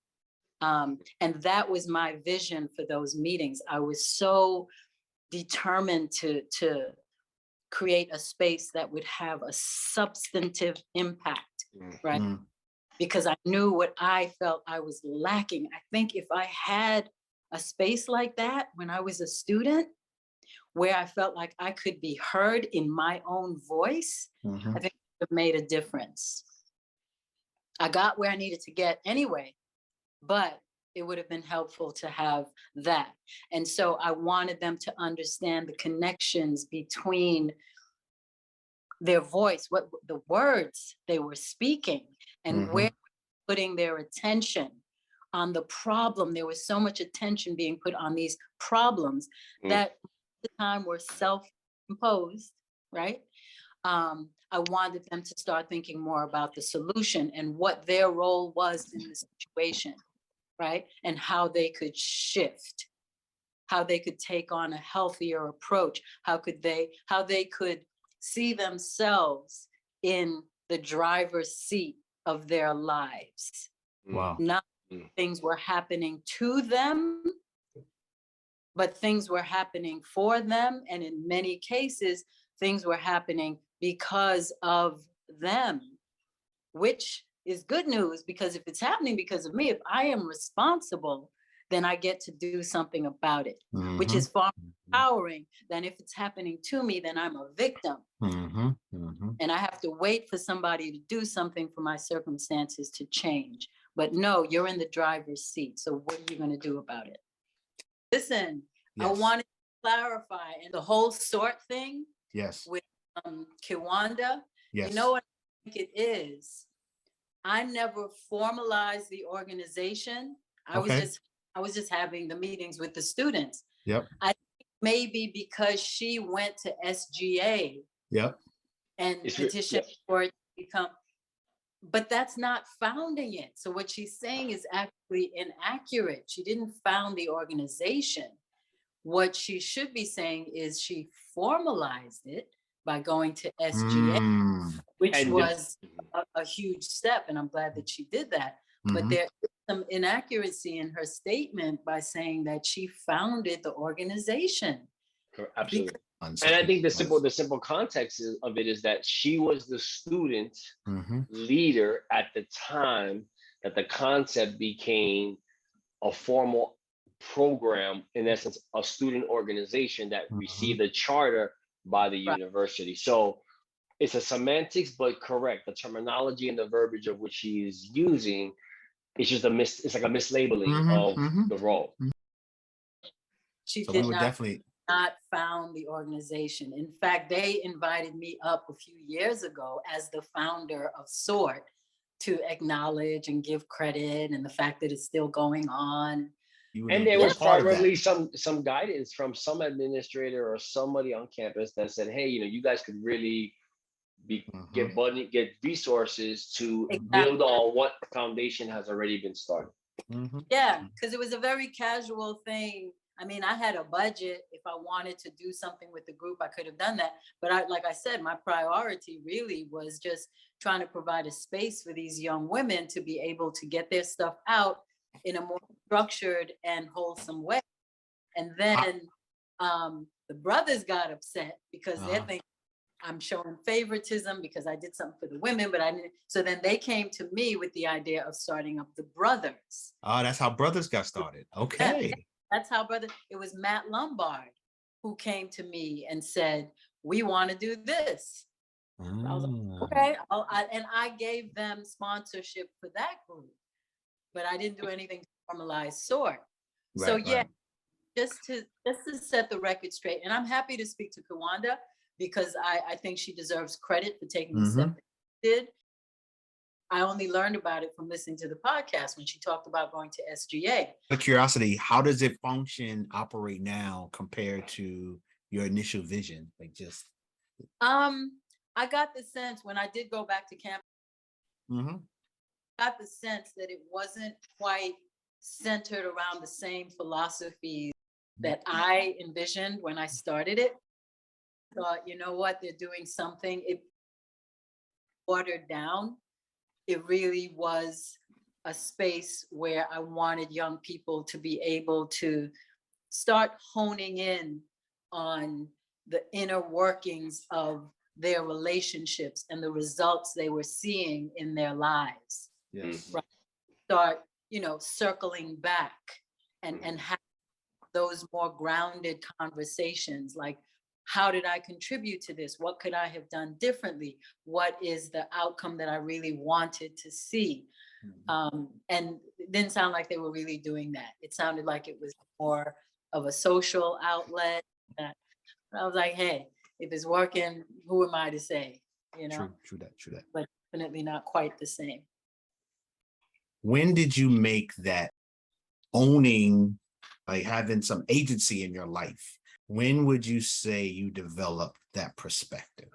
And that was my vision for those meetings. I was so determined to create a space that would have a substantive impact, right? Because I knew what I felt I was lacking. I think if I had a space like that when I was a student, where I felt like I could be heard in my own voice, I think it would have made a difference. I got where I needed to get anyway, but it would have been helpful to have that. And so I wanted them to understand the connections between their voice, what the words they were speaking, and where putting their attention on the problem. There was so much attention being put on these problems that at the time were self-imposed, right? I wanted them to start thinking more about the solution and what their role was in the situation, right? And how they could shift, how they could take on a healthier approach, how they could see themselves in the driver's seat of their lives. Wow. Not things were happening to them, but things were happening for them. And in many cases, things were happening because of them, which is good news, because if it's happening because of me, if I am responsible, then I get to do something about it, which is far more empowering than if it's happening to me, then I'm a victim. And I have to wait for somebody to do something for my circumstances to change. But no, you're in the driver's seat. So what are you going to do about it? Listen, I wanted to clarify, and the whole sort thing with Kiwanda, you know what I think it is? I never formalized the organization. I was just having the meetings with the students. I think maybe because she went to SGA and petitioned for it to become, but that's not founding it. So what she's saying is actually inaccurate. She didn't found the organization. What she should be saying is she formalized it by going to SGA, which was a huge step. And I'm glad that she did that. But there is some inaccuracy in her statement by saying that she founded the organization. Absolutely. And I think the simple context of it is that she was the student leader at the time that the concept became a formal program, in essence, a student organization that received a charter by the Right. university. So it's a semantics, but correct. The terminology and the verbiage of which he is using, it's just it's like a mislabeling of the role. She So we did would not definitely found the organization. In fact, they invited me up a few years ago as the founder of SORT to acknowledge and give credit and the fact that it's still going on. you would And have there been was part of that. probably some guidance from some administrator or somebody on campus that said, hey, you guys could really get money, get resources to build on what foundation has already been started. Yeah, because it was a very casual thing. I mean, I had a budget. If I wanted to do something with the group, I could have done that. But like I said, my priority really was just trying to provide a space for these young women to be able to get their stuff out in a more structured and wholesome way. And then the brothers got upset because they're thinking I'm showing favoritism because I did something for the women, but I didn't. So then they came to me with the idea of starting up the brothers. Oh, that's how brothers got started. Okay. Yeah, that's how it was Matt Lombard who came to me and said, we want to do this. I was like, okay. And I gave them sponsorship for that group, but I didn't do anything to formalize SORT. So yeah, just to set the record straight. And I'm happy to speak to Kawanda because I think she deserves credit for taking the step that she did. I only learned about it from listening to the podcast when she talked about going to SGA. Out of curiosity, how does it function, operate now compared to your initial vision? Like just I got the sense when I did go back to campus, got the sense that it wasn't quite centered around the same philosophies that I envisioned when I started it. I thought, you know what, they're doing something. It watered down. It really was a space where I wanted young people to be able to start honing in on the inner workings of their relationships and the results they were seeing in their lives. yes. Right? Start, circling back and have those more grounded conversations like, how did I contribute to this? What could I have done differently? What is the outcome that I really wanted to see? And it didn't sound like they were really doing that. It sounded like it was more of a social outlet. I was like, hey, if it's working, who am I to say? True that. But definitely not quite the same. When did you make that owning, like having some agency in your life? When would you say you developed that perspective?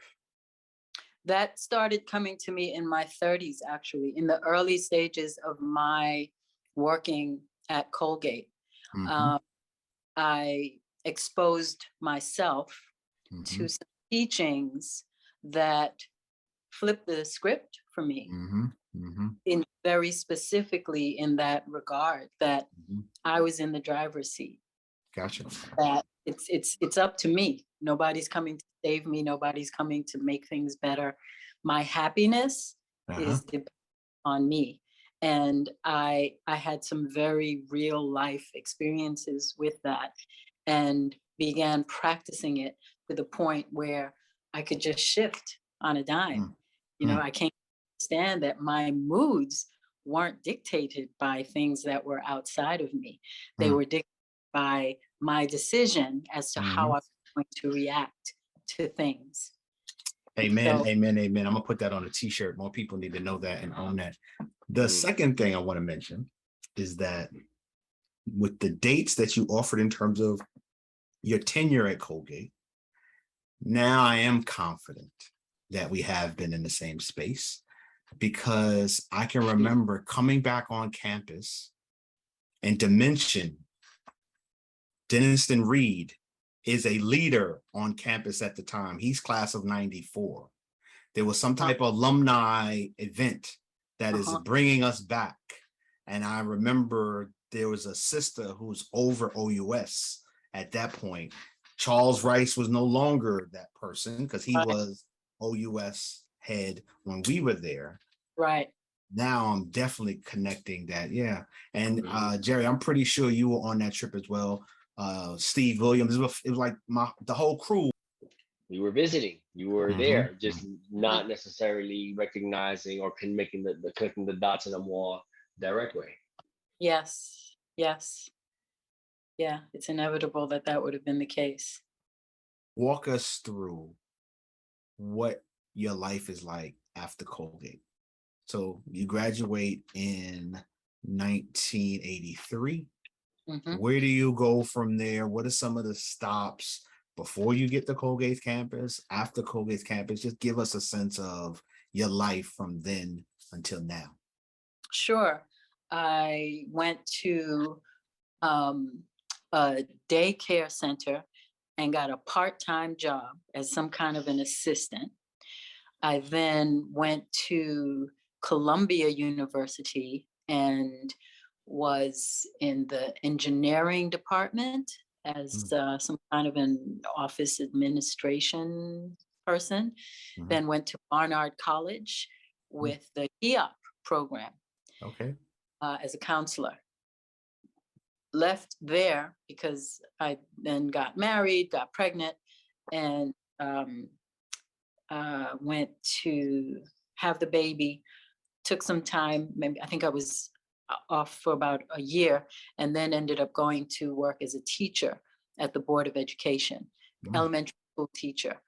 That started coming to me in my 30s, actually, in the early stages of my working at Colgate. I exposed myself to some teachings that flipped the script for me. In very specifically in that regard, that I was in the driver's seat. Gotcha. That it's up to me. Nobody's coming to save me. Nobody's coming to make things better. My happiness is dependent on me. And I had some very real life experiences with that and began practicing it to the point where I could just shift on a dime. I came to understand that my moods weren't dictated by things that were outside of me. They were dictated by my decision as to how I was going to react to things. Amen, so, amen. I'm gonna put that on a t-shirt. More people need to know that and own that. The second thing I want to mention is that with the dates that you offered in terms of your tenure at Colgate, now I am confident that we have been in the same space, because I can remember coming back on campus and Dimension, Denniston Reed is a leader on campus at the time. He's class of 94. There was some type of alumni event that is bringing us back. And I remember there was a sister who was over OUS at that point. Charles Rice was no longer that person because he was OUS head when we were there. Right. now I'm definitely connecting that. Yeah. And Mhm. Jerry, I'm pretty sure you were on that trip as well. Steve Williams, it was like the whole crew. You were visiting. You were Mhm. there, just not necessarily recognizing or making the connecting the dots in a more direct way. Yes, yes. Yeah, it's inevitable that that would have been the case. Walk us through what your life is like after Colgate. So you graduate in 1983. Hmm. Where do you go from there? What are some of the stops before you get to Colgate's campus, after Colgate's campus? Just give us a sense of your life from then until now. Sure. I went to um, a daycare center and got a part-time job as some kind of an assistant. I then went to Columbia University and was in the engineering department as Mm, some kind of an office administration person. mhm. Then went to Barnard College Mm, with the EOP program okay. as a counselor. Left there because I then got married, got pregnant, and went to have the baby. Took some time, maybe I think I was off for about a year, and then ended up going to work as a teacher at the Board of Education, Mm, elementary school teacher,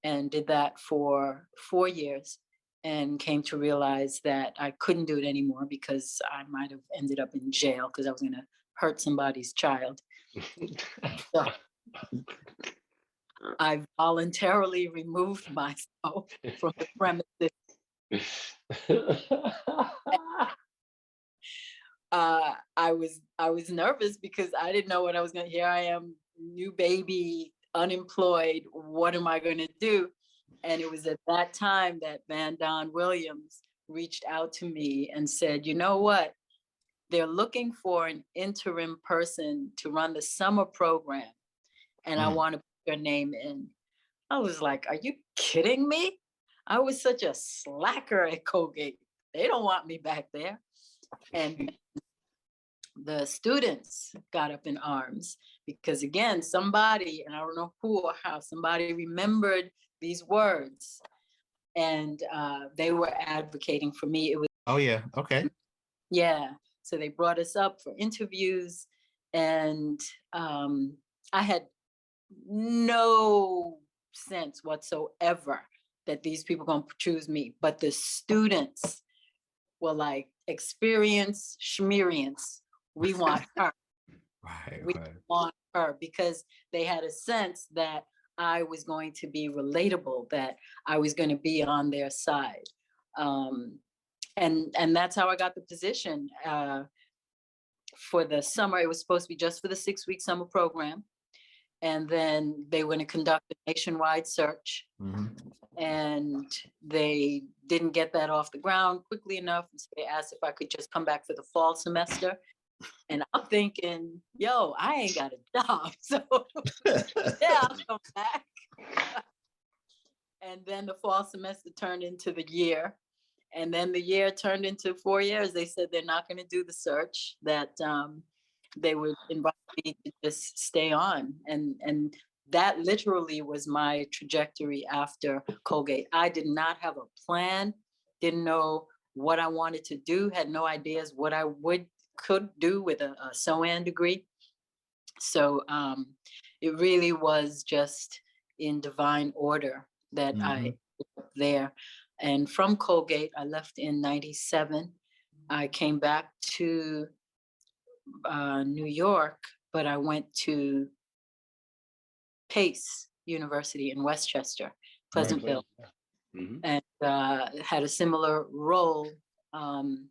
and did that for 4 years and came to realize that I couldn't do it anymore because I might have ended up in jail because I was going to hurt somebody's child. So I voluntarily removed myself from the premises. I was nervous because I didn't know what I was going to. Here I am, new baby, unemployed. What am I going to do? And it was at that time that Van Don Williams reached out to me and said, "You know what? They're looking for an interim person to run the summer program, and I mm. want to put your name in." I was like, "Are you kidding me? I was such a slacker at Colgate. They don't want me back there." And the students got up in arms because, again, somebody, and I don't know who or how, somebody remembered these words, and they were advocating for me. It was, Oh yeah. Okay. yeah. So they brought us up for interviews, and I had no sense whatsoever that these people going to choose me, but the students were like, "Experience, schmerience. We want her. Right. We Right. want her," because they had a sense that I was going to be relatable, that I was going to be on their side. Um, and that's how I got the position. For the summer, it was supposed to be just for the 6-week summer program. And then they were going to conduct a nationwide search. Mhm. And they didn't get that off the ground quickly enough. So they asked if I could just come back for the fall semester. And I'm thinking, yo, I ain't got a job. So yeah, I'll come back. And then the fall semester turned into the year. And then the year turned into 4 years. They said they're not going to do the search, that they would invite me to just stay on. And that literally was my trajectory after Colgate. I did not have a plan, didn't know what I wanted to do, had no ideas what I could do with a SOAN degree. So it really was just in divine order that I Mhm. ended up there. And from Colgate, I left in 97. I came back to New York, but I went to Pace University in Westchester, Very Pleasantville, close. Hmm. and had a similar role, um,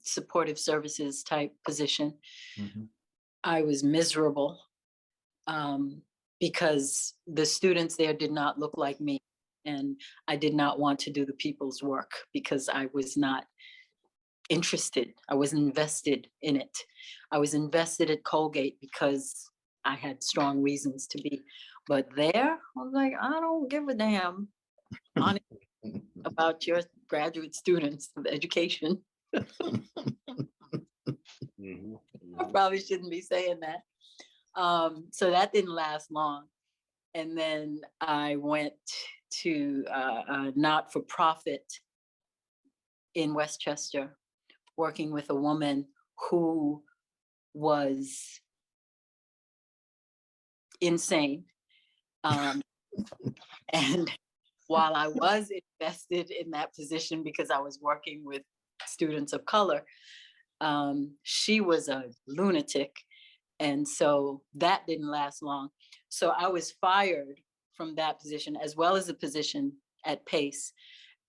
supportive services type position. Mhm. I was miserable um, because the students there did not look like me. And I did not want to do the people's work because I was not interested. I was invested in it. I was invested at Colgate because I had strong reasons to be. But there, I was like, I don't give a damn honestly, about your graduate students of education. Mhm. I probably shouldn't be saying that. So that didn't last long. And then I went to a not-for-profit in Westchester, working with a woman who was insane. And while I was invested in that position because I was working with students of color, she was a lunatic. And so that didn't last long. So I was fired from that position as well as a position at Pace.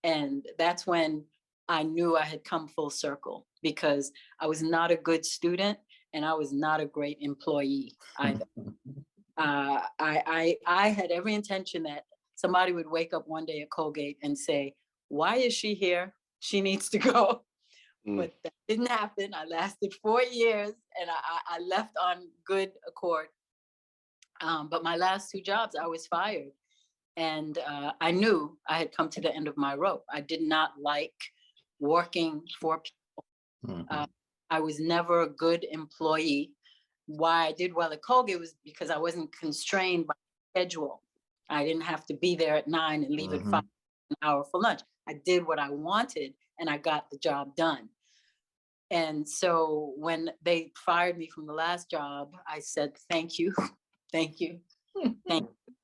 And that's when I knew I had come full circle, because I was not a good student and I was not a great employee either. I had every intention that somebody would wake up one day at Colgate and say, "Why is she here? She needs to go." But that didn't happen. I lasted 4 years and I left on good accord. But my last 2 jobs, I was fired. And I knew I had come to the end of my rope. I did not like working for people. I was never a good employee. Why I did well at Colgate was because I wasn't constrained by schedule. I didn't have to be there at 9 and leave at 5, an hour for lunch. I did what I wanted and I got the job done. And so when they fired me from the last job, I said, "Thank you, thank you, thank you."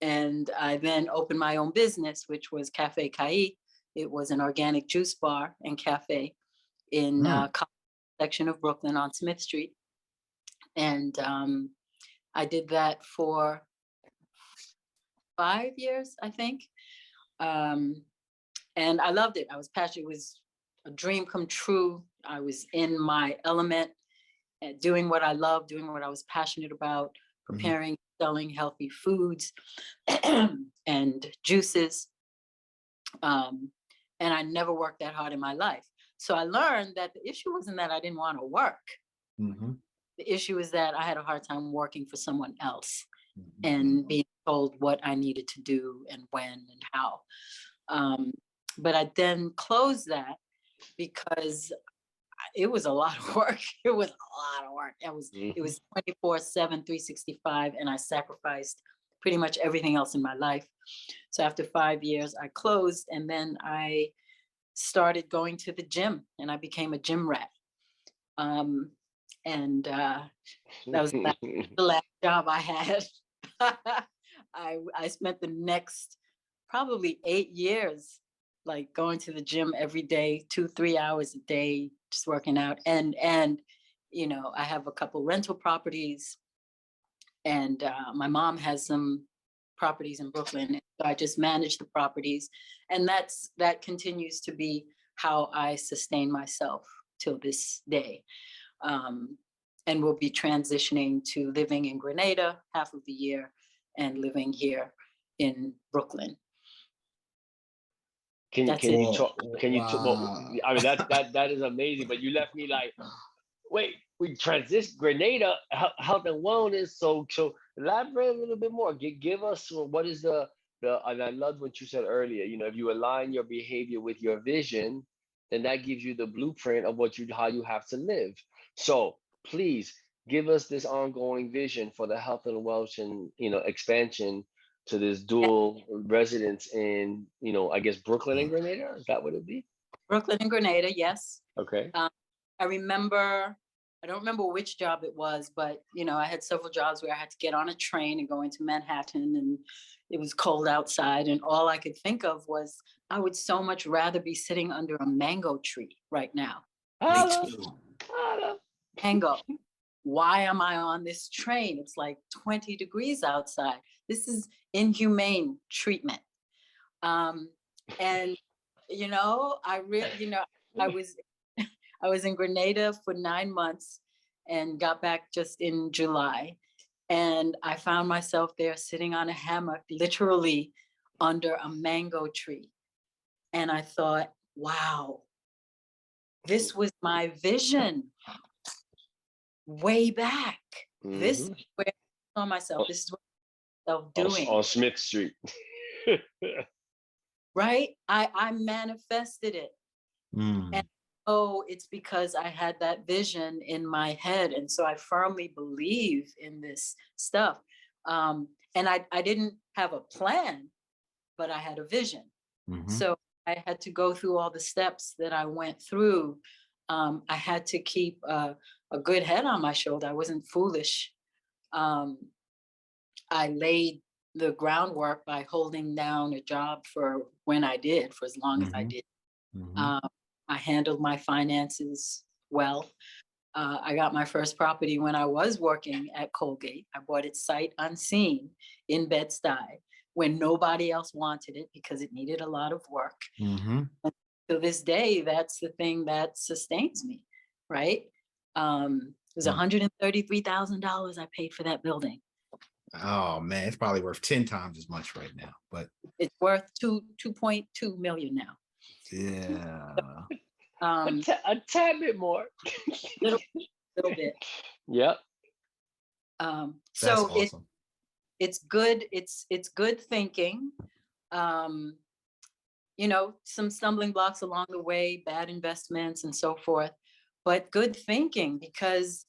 And I then opened my own business, which was Cafe Kai. It was an organic juice bar and cafe in section of Brooklyn on Smith Street. And I did that for 5 years, I think. And I loved it. I was passionate. It was a dream come true. I was in my element, doing what I loved, doing what I was passionate about, preparing, selling healthy foods and juices. And I never worked that hard in my life. So I learned that the issue wasn't that I didn't want to work. The issue is that I had a hard time working for someone else and being told what I needed to do and when and how. But I then closed that because it was a lot of work. It was a lot of work. It was 24/7, 365, and I sacrificed pretty much everything else in my life. So after 5 years, I closed, and then I started going to the gym, and I became a gym rat. And that was the last job I had. I spent the next probably 8 years like going to the gym every day, 2-3 hours a day, just working out. And you know, I have a couple rental properties, and my mom has some properties in Brooklyn. So I just manage the properties, and that continues to be how I sustain myself till this day. And we'll be transitioning to living in Grenada half of the year and living here in Brooklyn. Can you talk? Wow. I mean, that is amazing. But you left me like, wait, we transition Grenada health and wellness. So elaborate a little bit more. Give us what is the and I loved what you said earlier. You know, if you align your behavior with your vision, then that gives you the blueprint of how you have to live. So please give us this ongoing vision for the health and wellness and expansion to this dual residence in, I guess Brooklyn and Grenada. Is that what it would be? Brooklyn and Grenada, yes. Okay. I don't remember which job it was, but I had several jobs where I had to get on a train and go into Manhattan, and it was cold outside, and all I could think of was I would so much rather be sitting under a mango tree right now. Mango. Why am I on this train? It's like 20 degrees outside. This is inhumane treatment. And I was in Grenada for 9 months and got back just in July. And I found myself there sitting on a hammock, literally under a mango tree. And I thought, wow, this was my vision way back. This is where I saw myself. This is what I was doing. On Smith Street. right? I manifested it. Mm. And oh, it's because I had that vision in my head. And so I firmly believe in this stuff. And I didn't have a plan, but I had a vision. Mhm. So I had to go through all the steps that I went through. I had to keep a good head on my shoulder. I wasn't foolish. Um, I laid the groundwork by holding down a job for when I did, for as long as I Mhm. did. Mhm. Um, I handled my finances well. I got my first property when I was working at Colgate. I bought it sight unseen in Bed-Stuy when nobody else wanted it because it needed a lot of work. Mhm. To this day, that's the thing that sustains me, right? It was Mm. $133,000 I paid for that building. Oh man, it's probably worth 10 times as much right now. But It's worth 2.2 million now. yeah. A tad bit more. Little little bit. Yep. That's So awesome. it's good. It's good thinking. Um, some stumbling blocks along the way, bad investments and so forth, but good thinking because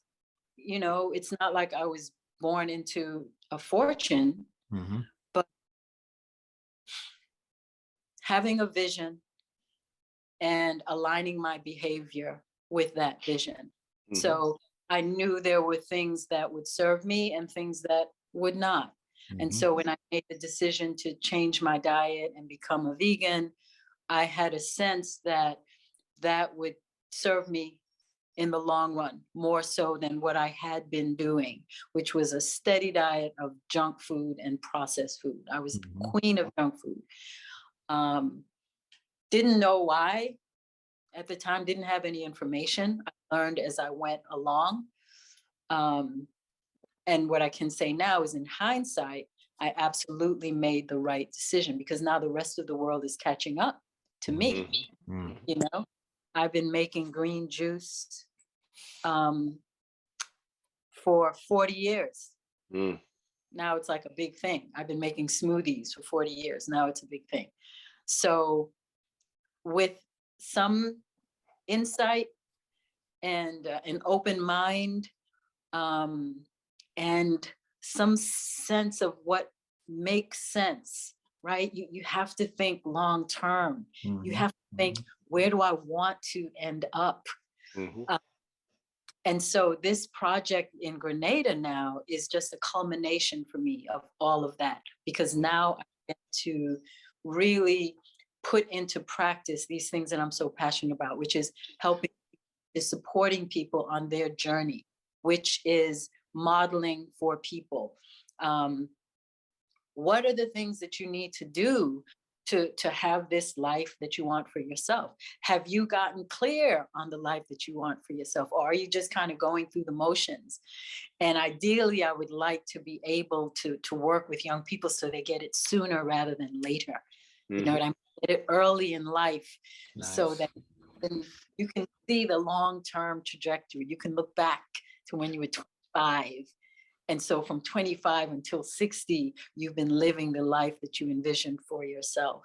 it's not like I was born into a fortune, Mhm. but having a vision and aligning my behavior with that vision. Mhm. So I knew there were things that would serve me and things that would not. And Mhm. so when I made the decision to change my diet and become a vegan, I had a sense that that would serve me in the long run, more so than what I had been doing, which was a steady diet of junk food and processed food. I was the Mhm. queen of junk food. Didn't know why at the time, didn't have any information. I learned as I went along. Um, and what I can say now is in hindsight, I absolutely made the right decision because now the rest of the world is catching up to me. Mm. You know, I've been making green juice um, for 40 years. Mm. Now it's like a big thing. I've been making smoothies for 40 years. Now it's a big thing. So with some insight and an open mind, and some sense of what makes sense, right? You have to think long term. You Mhm. have to think, where do I want to end up? Mhm. And so this project in Grenada now is just a culmination for me of all of that, because now I get to really put into practice these things that I'm so passionate about, which is helping, is supporting people on their journey, which is modeling for people. What are the things that you need to do to have this life that you want for yourself? Have you gotten clear on the life that you want for yourself? Or are you just kind of going through the motions? And ideally, I would like to be able to work with young people so they get it sooner rather than later. You know what I mean? Get it early in life so Nice. that then you can see the long-term trajectory. You can look back to when you were 25. And so from 25 until 60, you've been living the life that you envisioned for yourself.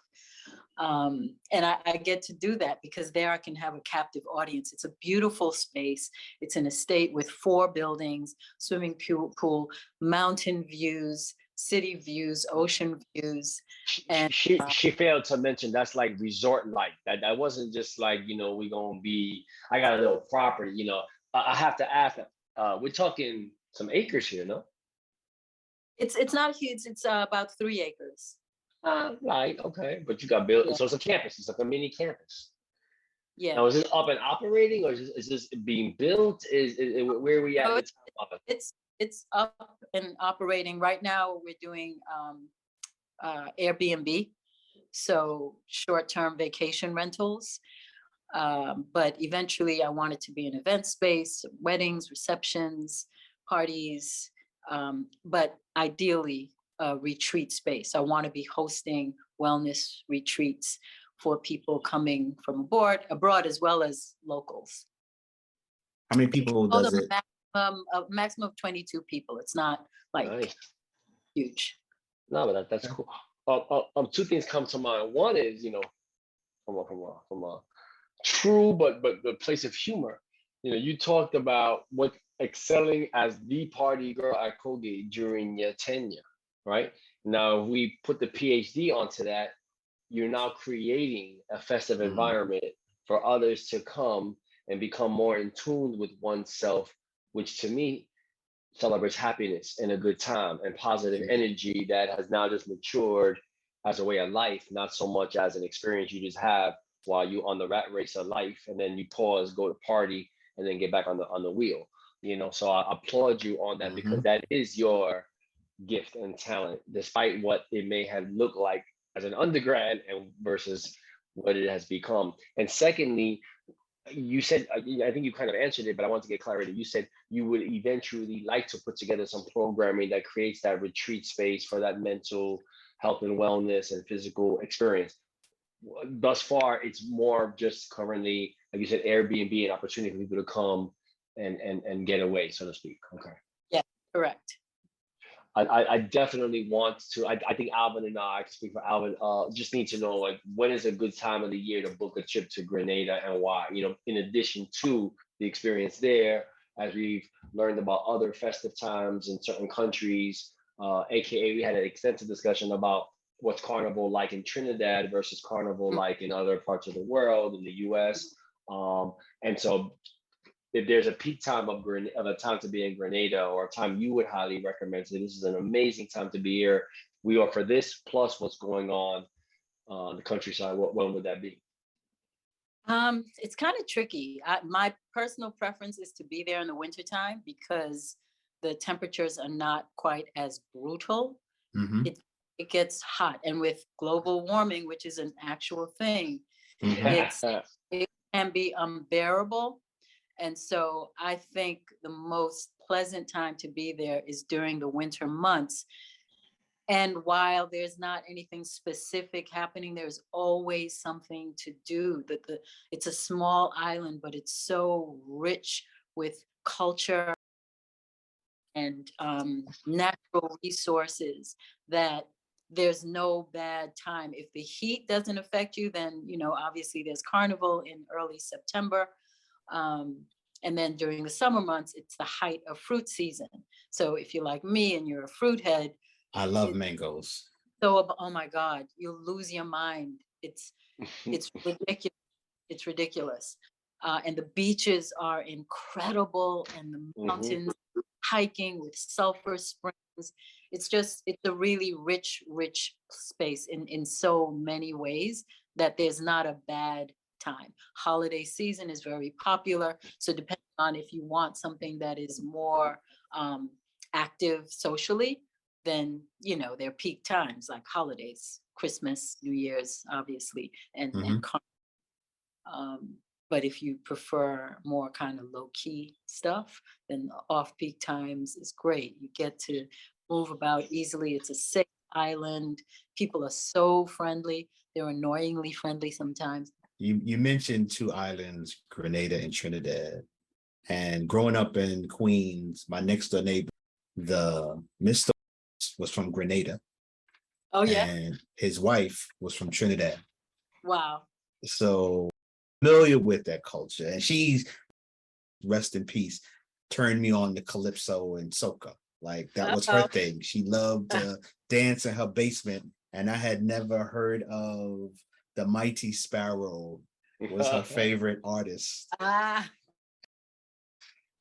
And I get to do that because there I can have a captive audience. It's a beautiful space. It's an estate with 4 buildings, swimming pool, mountain views, city views, ocean views. And She failed to mention that's like resort like that wasn't just like we gonna be. I got a little property. I have to ask. We're talking some acres here, no? it's not huge. It's about 3 acres. Right, okay, but you got built. Yeah. So it's a campus. It's like a mini campus. Yeah. Now, is this up and operating, or is this being built? Where are we at So in the time of it? it's up and operating right now. We're doing Airbnb, so short-term vacation rentals. But eventually, I want it to be an event space, weddings, receptions, parties, but ideally a retreat space. I want to be hosting wellness retreats for people coming from abroad as well as locals. How many people Hold does it? a maximum of 22 people. It's not like Nice. huge. No, but that's cool. Two things come to mind. One is, from a true but the place of humor. You talked about what excelling as the party girl at Colgate during your tenure, right? Now, if we put the PhD onto that, you're now creating a festive environment for others to come and become more in tune with oneself, which to me celebrates happiness and a good time and positive energy that has now just matured as a way of life, not so much as an experience you just have while you on the rat race of life, and then you pause, go to party, and then get back on the wheel. So I applaud you on that, because that is your gift and talent, despite what it may have looked like as an undergrad and versus what it has become. And secondly, you said, I think you kind of answered it, but I want to get clarity. You said you would eventually like to put together some programming that creates that retreat space for that mental health and wellness and physical experience. Thus far, it's more just currently, like you said, Airbnb, an opportunity for people to come and get away, so to speak. Okay. Yeah, correct. I definitely want to. I think Alvin and I can speak for Alvin. Just need to know, like, when is a good time of the year to book a trip to Grenada and why? In addition to the experience there, as we've learned about other festive times in certain countries, aka we had an extensive discussion about what's Carnival like in Trinidad versus Carnival like in other parts of the world, in the U.S. And so if there's a peak time of a time to be in Grenada, or a time you would highly recommend, so this is an amazing time to be here. We offer this plus what's going on the countryside. When would that be? It's kind of tricky. My personal preference is to be there in the wintertime, because the temperatures are not quite as brutal. It gets hot, and with global warming, which is an actual thing, it can be unbearable. And so I think the most pleasant time to be there is during the winter months. And while there's not anything specific happening, there's always something to do. It's a small island, but it's so rich with culture and natural resources that there's no bad time. If the heat doesn't affect you, then, obviously there's Carnival in early September. And then during the summer months, it's the height of fruit season. So if you're like me and you're a fruit head, I love mangoes. So, oh my God, you'll lose your mind. It's ridiculous. It's ridiculous. And the beaches are incredible, and the mountains, hiking with sulfur springs. It's a really rich space in so many ways, that there's not a bad time. Holiday season is very popular. So depending on if you want something that is more active socially, then, there are peak times like holidays, Christmas, New Year's, obviously, and but if you prefer more kind of low key stuff, then off peak times is great. You get to move about easily. It's a safe island. People are so friendly. They're annoyingly friendly sometimes. You mentioned two islands, Grenada and Trinidad. And growing up in Queens, my next door neighbor, the Mr. was from Grenada. Oh, yeah. And his wife was from Trinidad. Wow. So familiar with that culture. And she's, rest in peace, turned me on to calypso and soca. Like, that was her thing. She loved to dance in her basement. And I had never heard of the Mighty Sparrow. Was her favorite artist.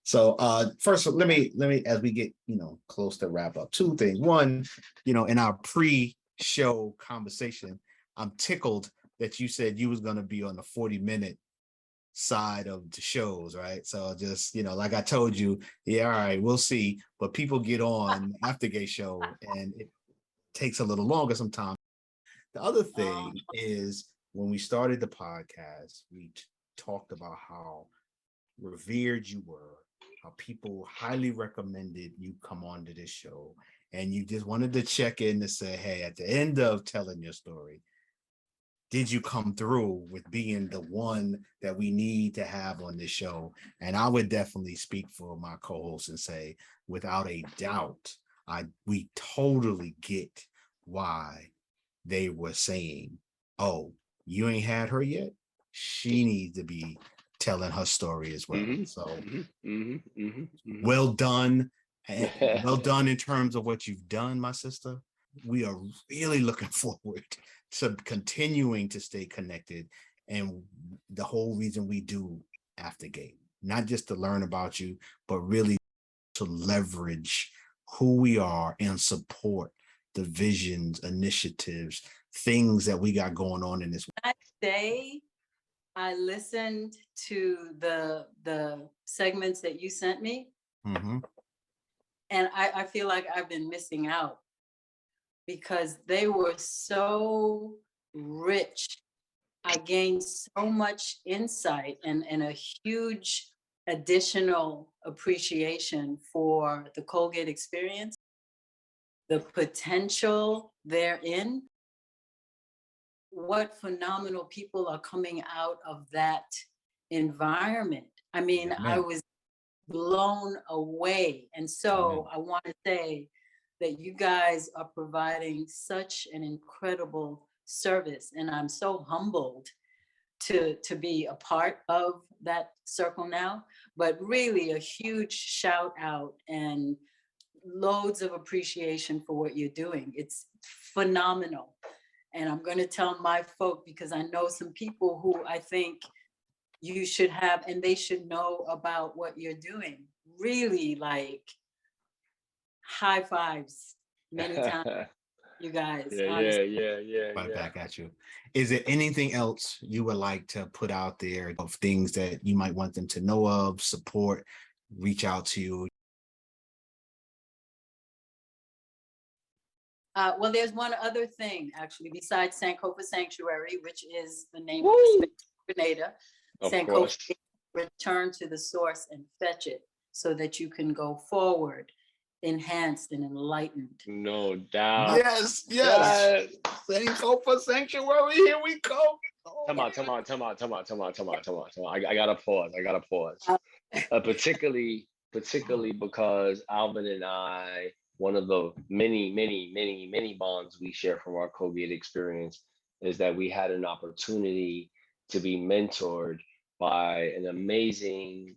So first, let me, as we get, close to wrap up, two things. One, in our pre-show conversation, I'm tickled that you said you was going to be on the 40-minute side of the shows, right? So just, like I told you, yeah, all right, we'll see. But people get on the Aftergate show and it takes a little longer sometimes. The other thing is, when we started the podcast, we talked about how revered you were, how people highly recommended you come on to this show, and you just wanted to check in to say, hey, at the end of telling your story, did you come through with being the one that we need to have on this show? And I would definitely speak for my co-host and say, without a doubt, we totally get why they were saying, oh, you ain't had her yet? She needs to be telling her story as well. So well done. Well done in terms of what you've done, my sister. We are really looking forward to continuing to stay connected. And the whole reason we do Aftergate, not just to learn about you, but really to leverage who we are and support the visions, initiatives, things that we got going on in this. That day, I listened to the segments that you sent me, and I feel like I've been missing out because they were so rich. I gained so much insight and a huge additional appreciation for the Colgate experience, the potential therein, what phenomenal people are coming out of that environment. I mean, I was blown away. And so I want to say that you guys are providing such an incredible service. And I'm so humbled to be a part of that circle now, but really a huge shout out and loads of appreciation for what you're doing. It's phenomenal. And I'm going to tell my folk, because I know some people who I think you should have, and they should know about what you're doing. Really, like, high fives many times, you guys. Yeah. Right back at you. Is there anything else you would like to put out there of things that you might want them to know of, support, reach out to you? Well, there's one other thing, actually, besides Sankofa Sanctuary, which is the name of the space Grenada. Sankofa, return to the source and fetch it so that you can go forward, enhanced and enlightened. No doubt. Yes. Sankofa Sanctuary, here we go. Come on. I gotta pause. Particularly because Alvin and I, one of the many bonds we share from our Colgate experience is that we had an opportunity to be mentored by an amazing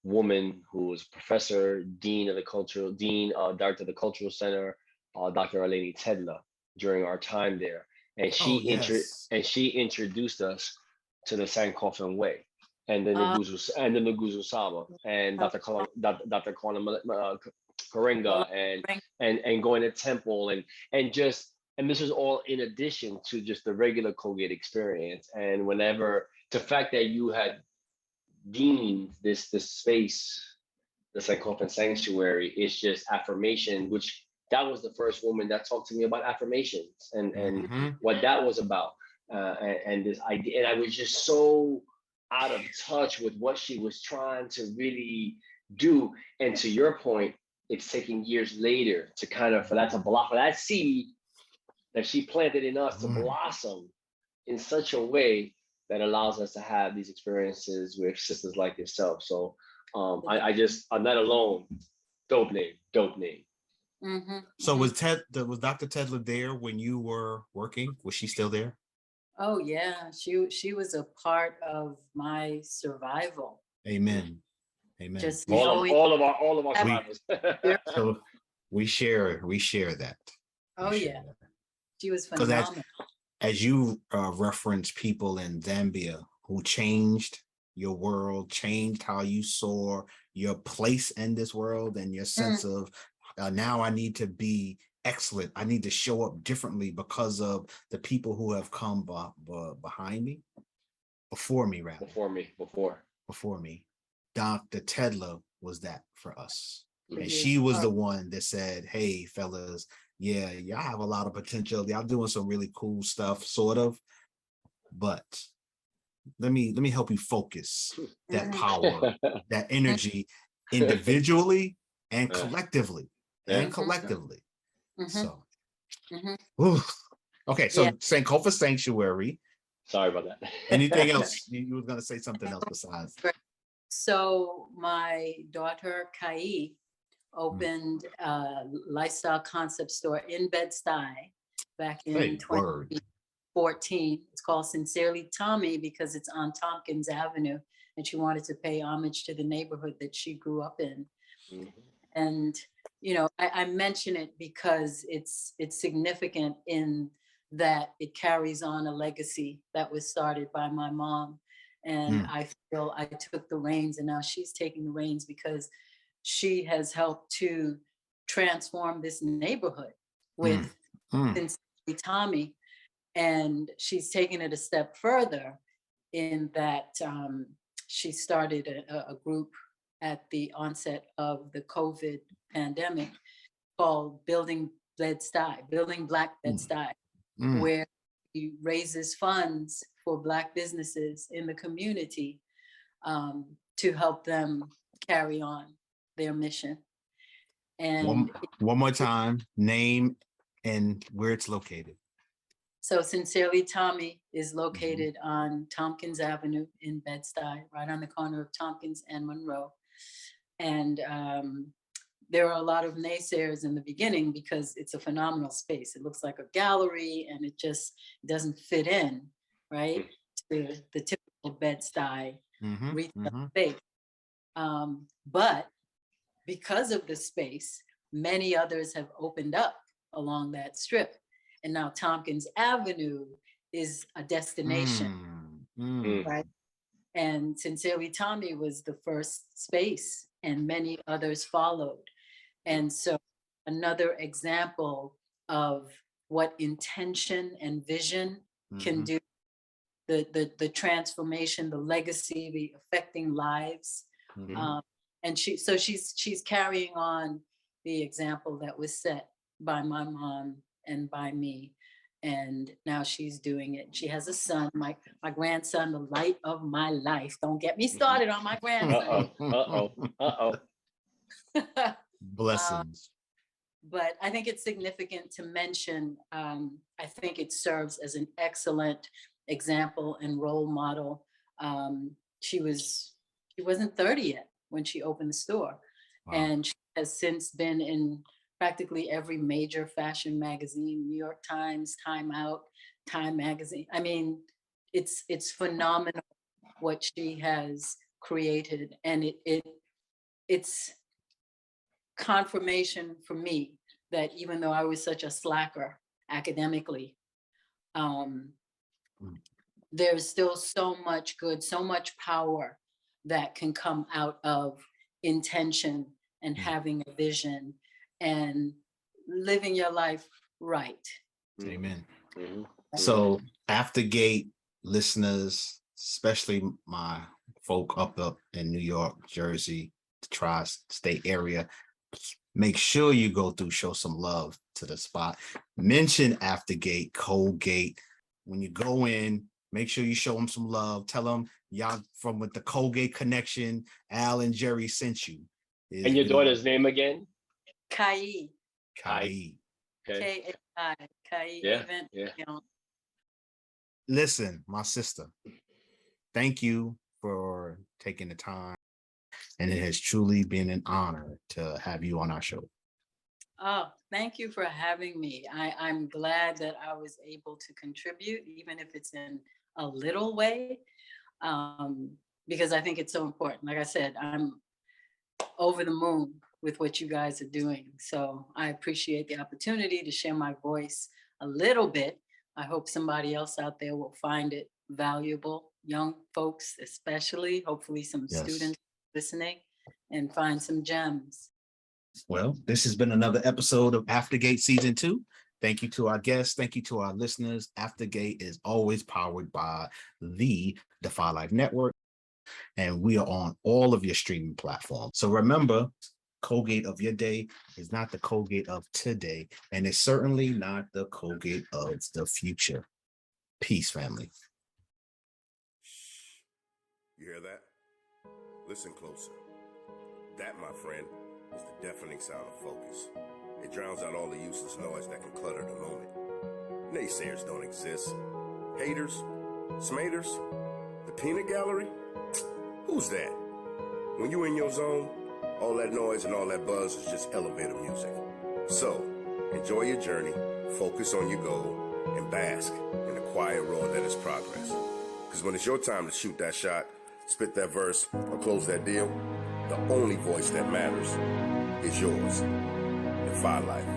woman who was professor, director of the Cultural Center, Dr. Jelani Tedler, during our time there. And she introduced us to the Sankofa way and the Nguzu Saba and Dr. Kwana Karenga and going to temple and this was all in addition to just the regular Colgate experience. And the fact that you had deemed this space, the Sankofa Sanctuary, is just affirmation, which that was the first woman that talked to me about affirmations and what that was about. And this idea, and I was just so out of touch with what she was trying to really do. And to your point, it's taking years later to for that seed that she planted in us to blossom in such a way that allows us to have these experiences with sisters like yourself. So I'm not alone. Dope name. So was Dr. Tedler there when you were working? Was she still there? Oh yeah, she was a part of my survival. Amen. Just all of our survivors. So we share that. She was phenomenal. As you reference people in Zambia who changed your world, changed how you saw your place in this world and your sense of now I need to be excellent. I need to show up differently because of the people who have come behind me, before me. Dr. Tedler was that for us. And she was the one that said, hey, fellas, yeah, y'all have a lot of potential. Y'all doing some really cool stuff, sort of. But let me help you focus that power, that energy individually and collectively. So, okay, so Sankofa Sanctuary. Sorry about that. Anything else? You were going to say something else besides. So my daughter, Kai, opened a lifestyle concept store in Bed-Stuy back Hey, in word. 2014. It's called Sincerely Tommy because it's on Tompkins Avenue, and she wanted to pay homage to the neighborhood that she grew up in. And I mention it because it's significant in that it carries on a legacy that was started by my mom. And I feel I took the reins, and now she's taking the reins because she has helped to transform this neighborhood with Sincerely Tommy. And she's taken it a step further in that she started a group at the onset of the COVID pandemic called Building Black Bed-Stuy, where he raises funds for Black businesses in the community to help them carry on their mission. And one more time, name and where it's located. So Sincerely Tommy is located on Tompkins Avenue in Bed-Stuy, right on the corner of Tompkins and Monroe. And there are a lot of naysayers in the beginning because it's a phenomenal space. It looks like a gallery and it just doesn't fit in, right, to the typical Bed-Stuy retail space. But because of the space, many others have opened up along that strip. And now Tompkins Avenue is a destination, right? And Sincerely Tommy was the first space, and many others followed. And so another example of what intention and vision can do, the transformation, the legacy, the affecting lives. And she's carrying on the example that was set by my mom and by me. And now she's doing it. She has a son, my grandson, the light of my life. Don't get me started on my grandson. Blessings. But I think it's significant to mention, I think it serves as an excellent example and role model. She wasn't 30 yet when she opened the store. Wow. And she has since been in practically every major fashion magazine, New York Times, Time Out, Time Magazine. I mean, it's phenomenal what she has created. And it's confirmation for me that even though I was such a slacker academically, there's still so much good, so much power that can come out of intention and having a vision and living your life right. Amen. So Aftergate listeners, especially my folk up in New York, Jersey, the tri-state area, make sure you go through, show some love to the spot. Mention Aftergate, Colgate. When you go in, make sure you show them some love. Tell them y'all from with the Colgate connection, Al and Jerry sent you. And your daughter's name again? Kai. Kai. K-A-I. Kai. Yeah. Listen, my sister, thank you for taking the time. And it has truly been an honor to have you on our show. Oh, thank you for having me. I'm glad that I was able to contribute, even if it's in a little way, because I think it's so important. Like I said, I'm over the moon with what you guys are doing. So I appreciate the opportunity to share my voice a little bit. I hope somebody else out there will find it valuable, young folks especially, hopefully some students listening, and find some gems. Well, this has been another episode of Aftergate Season 2. Thank you to our guests. Thank you to our listeners. Aftergate is always powered by the Defy Life Network, and we are on all of your streaming platforms. So remember, Colgate of your day is not the Colgate of today, and it's certainly not the Colgate of the future. Peace, family. You hear that? Listen closer. That, my friend, is the deafening sound of focus. It drowns out all the useless noise that can clutter the moment. Naysayers don't exist. Haters? Smaters? The peanut gallery? Who's that? When you in your zone, all that noise and all that buzz is just elevator music. So, enjoy your journey, focus on your goal, and bask in the quiet roar that is progress. Because when it's your time to shoot that shot, spit that verse, or close that deal, the only voice that matters is yours. In 5 Life.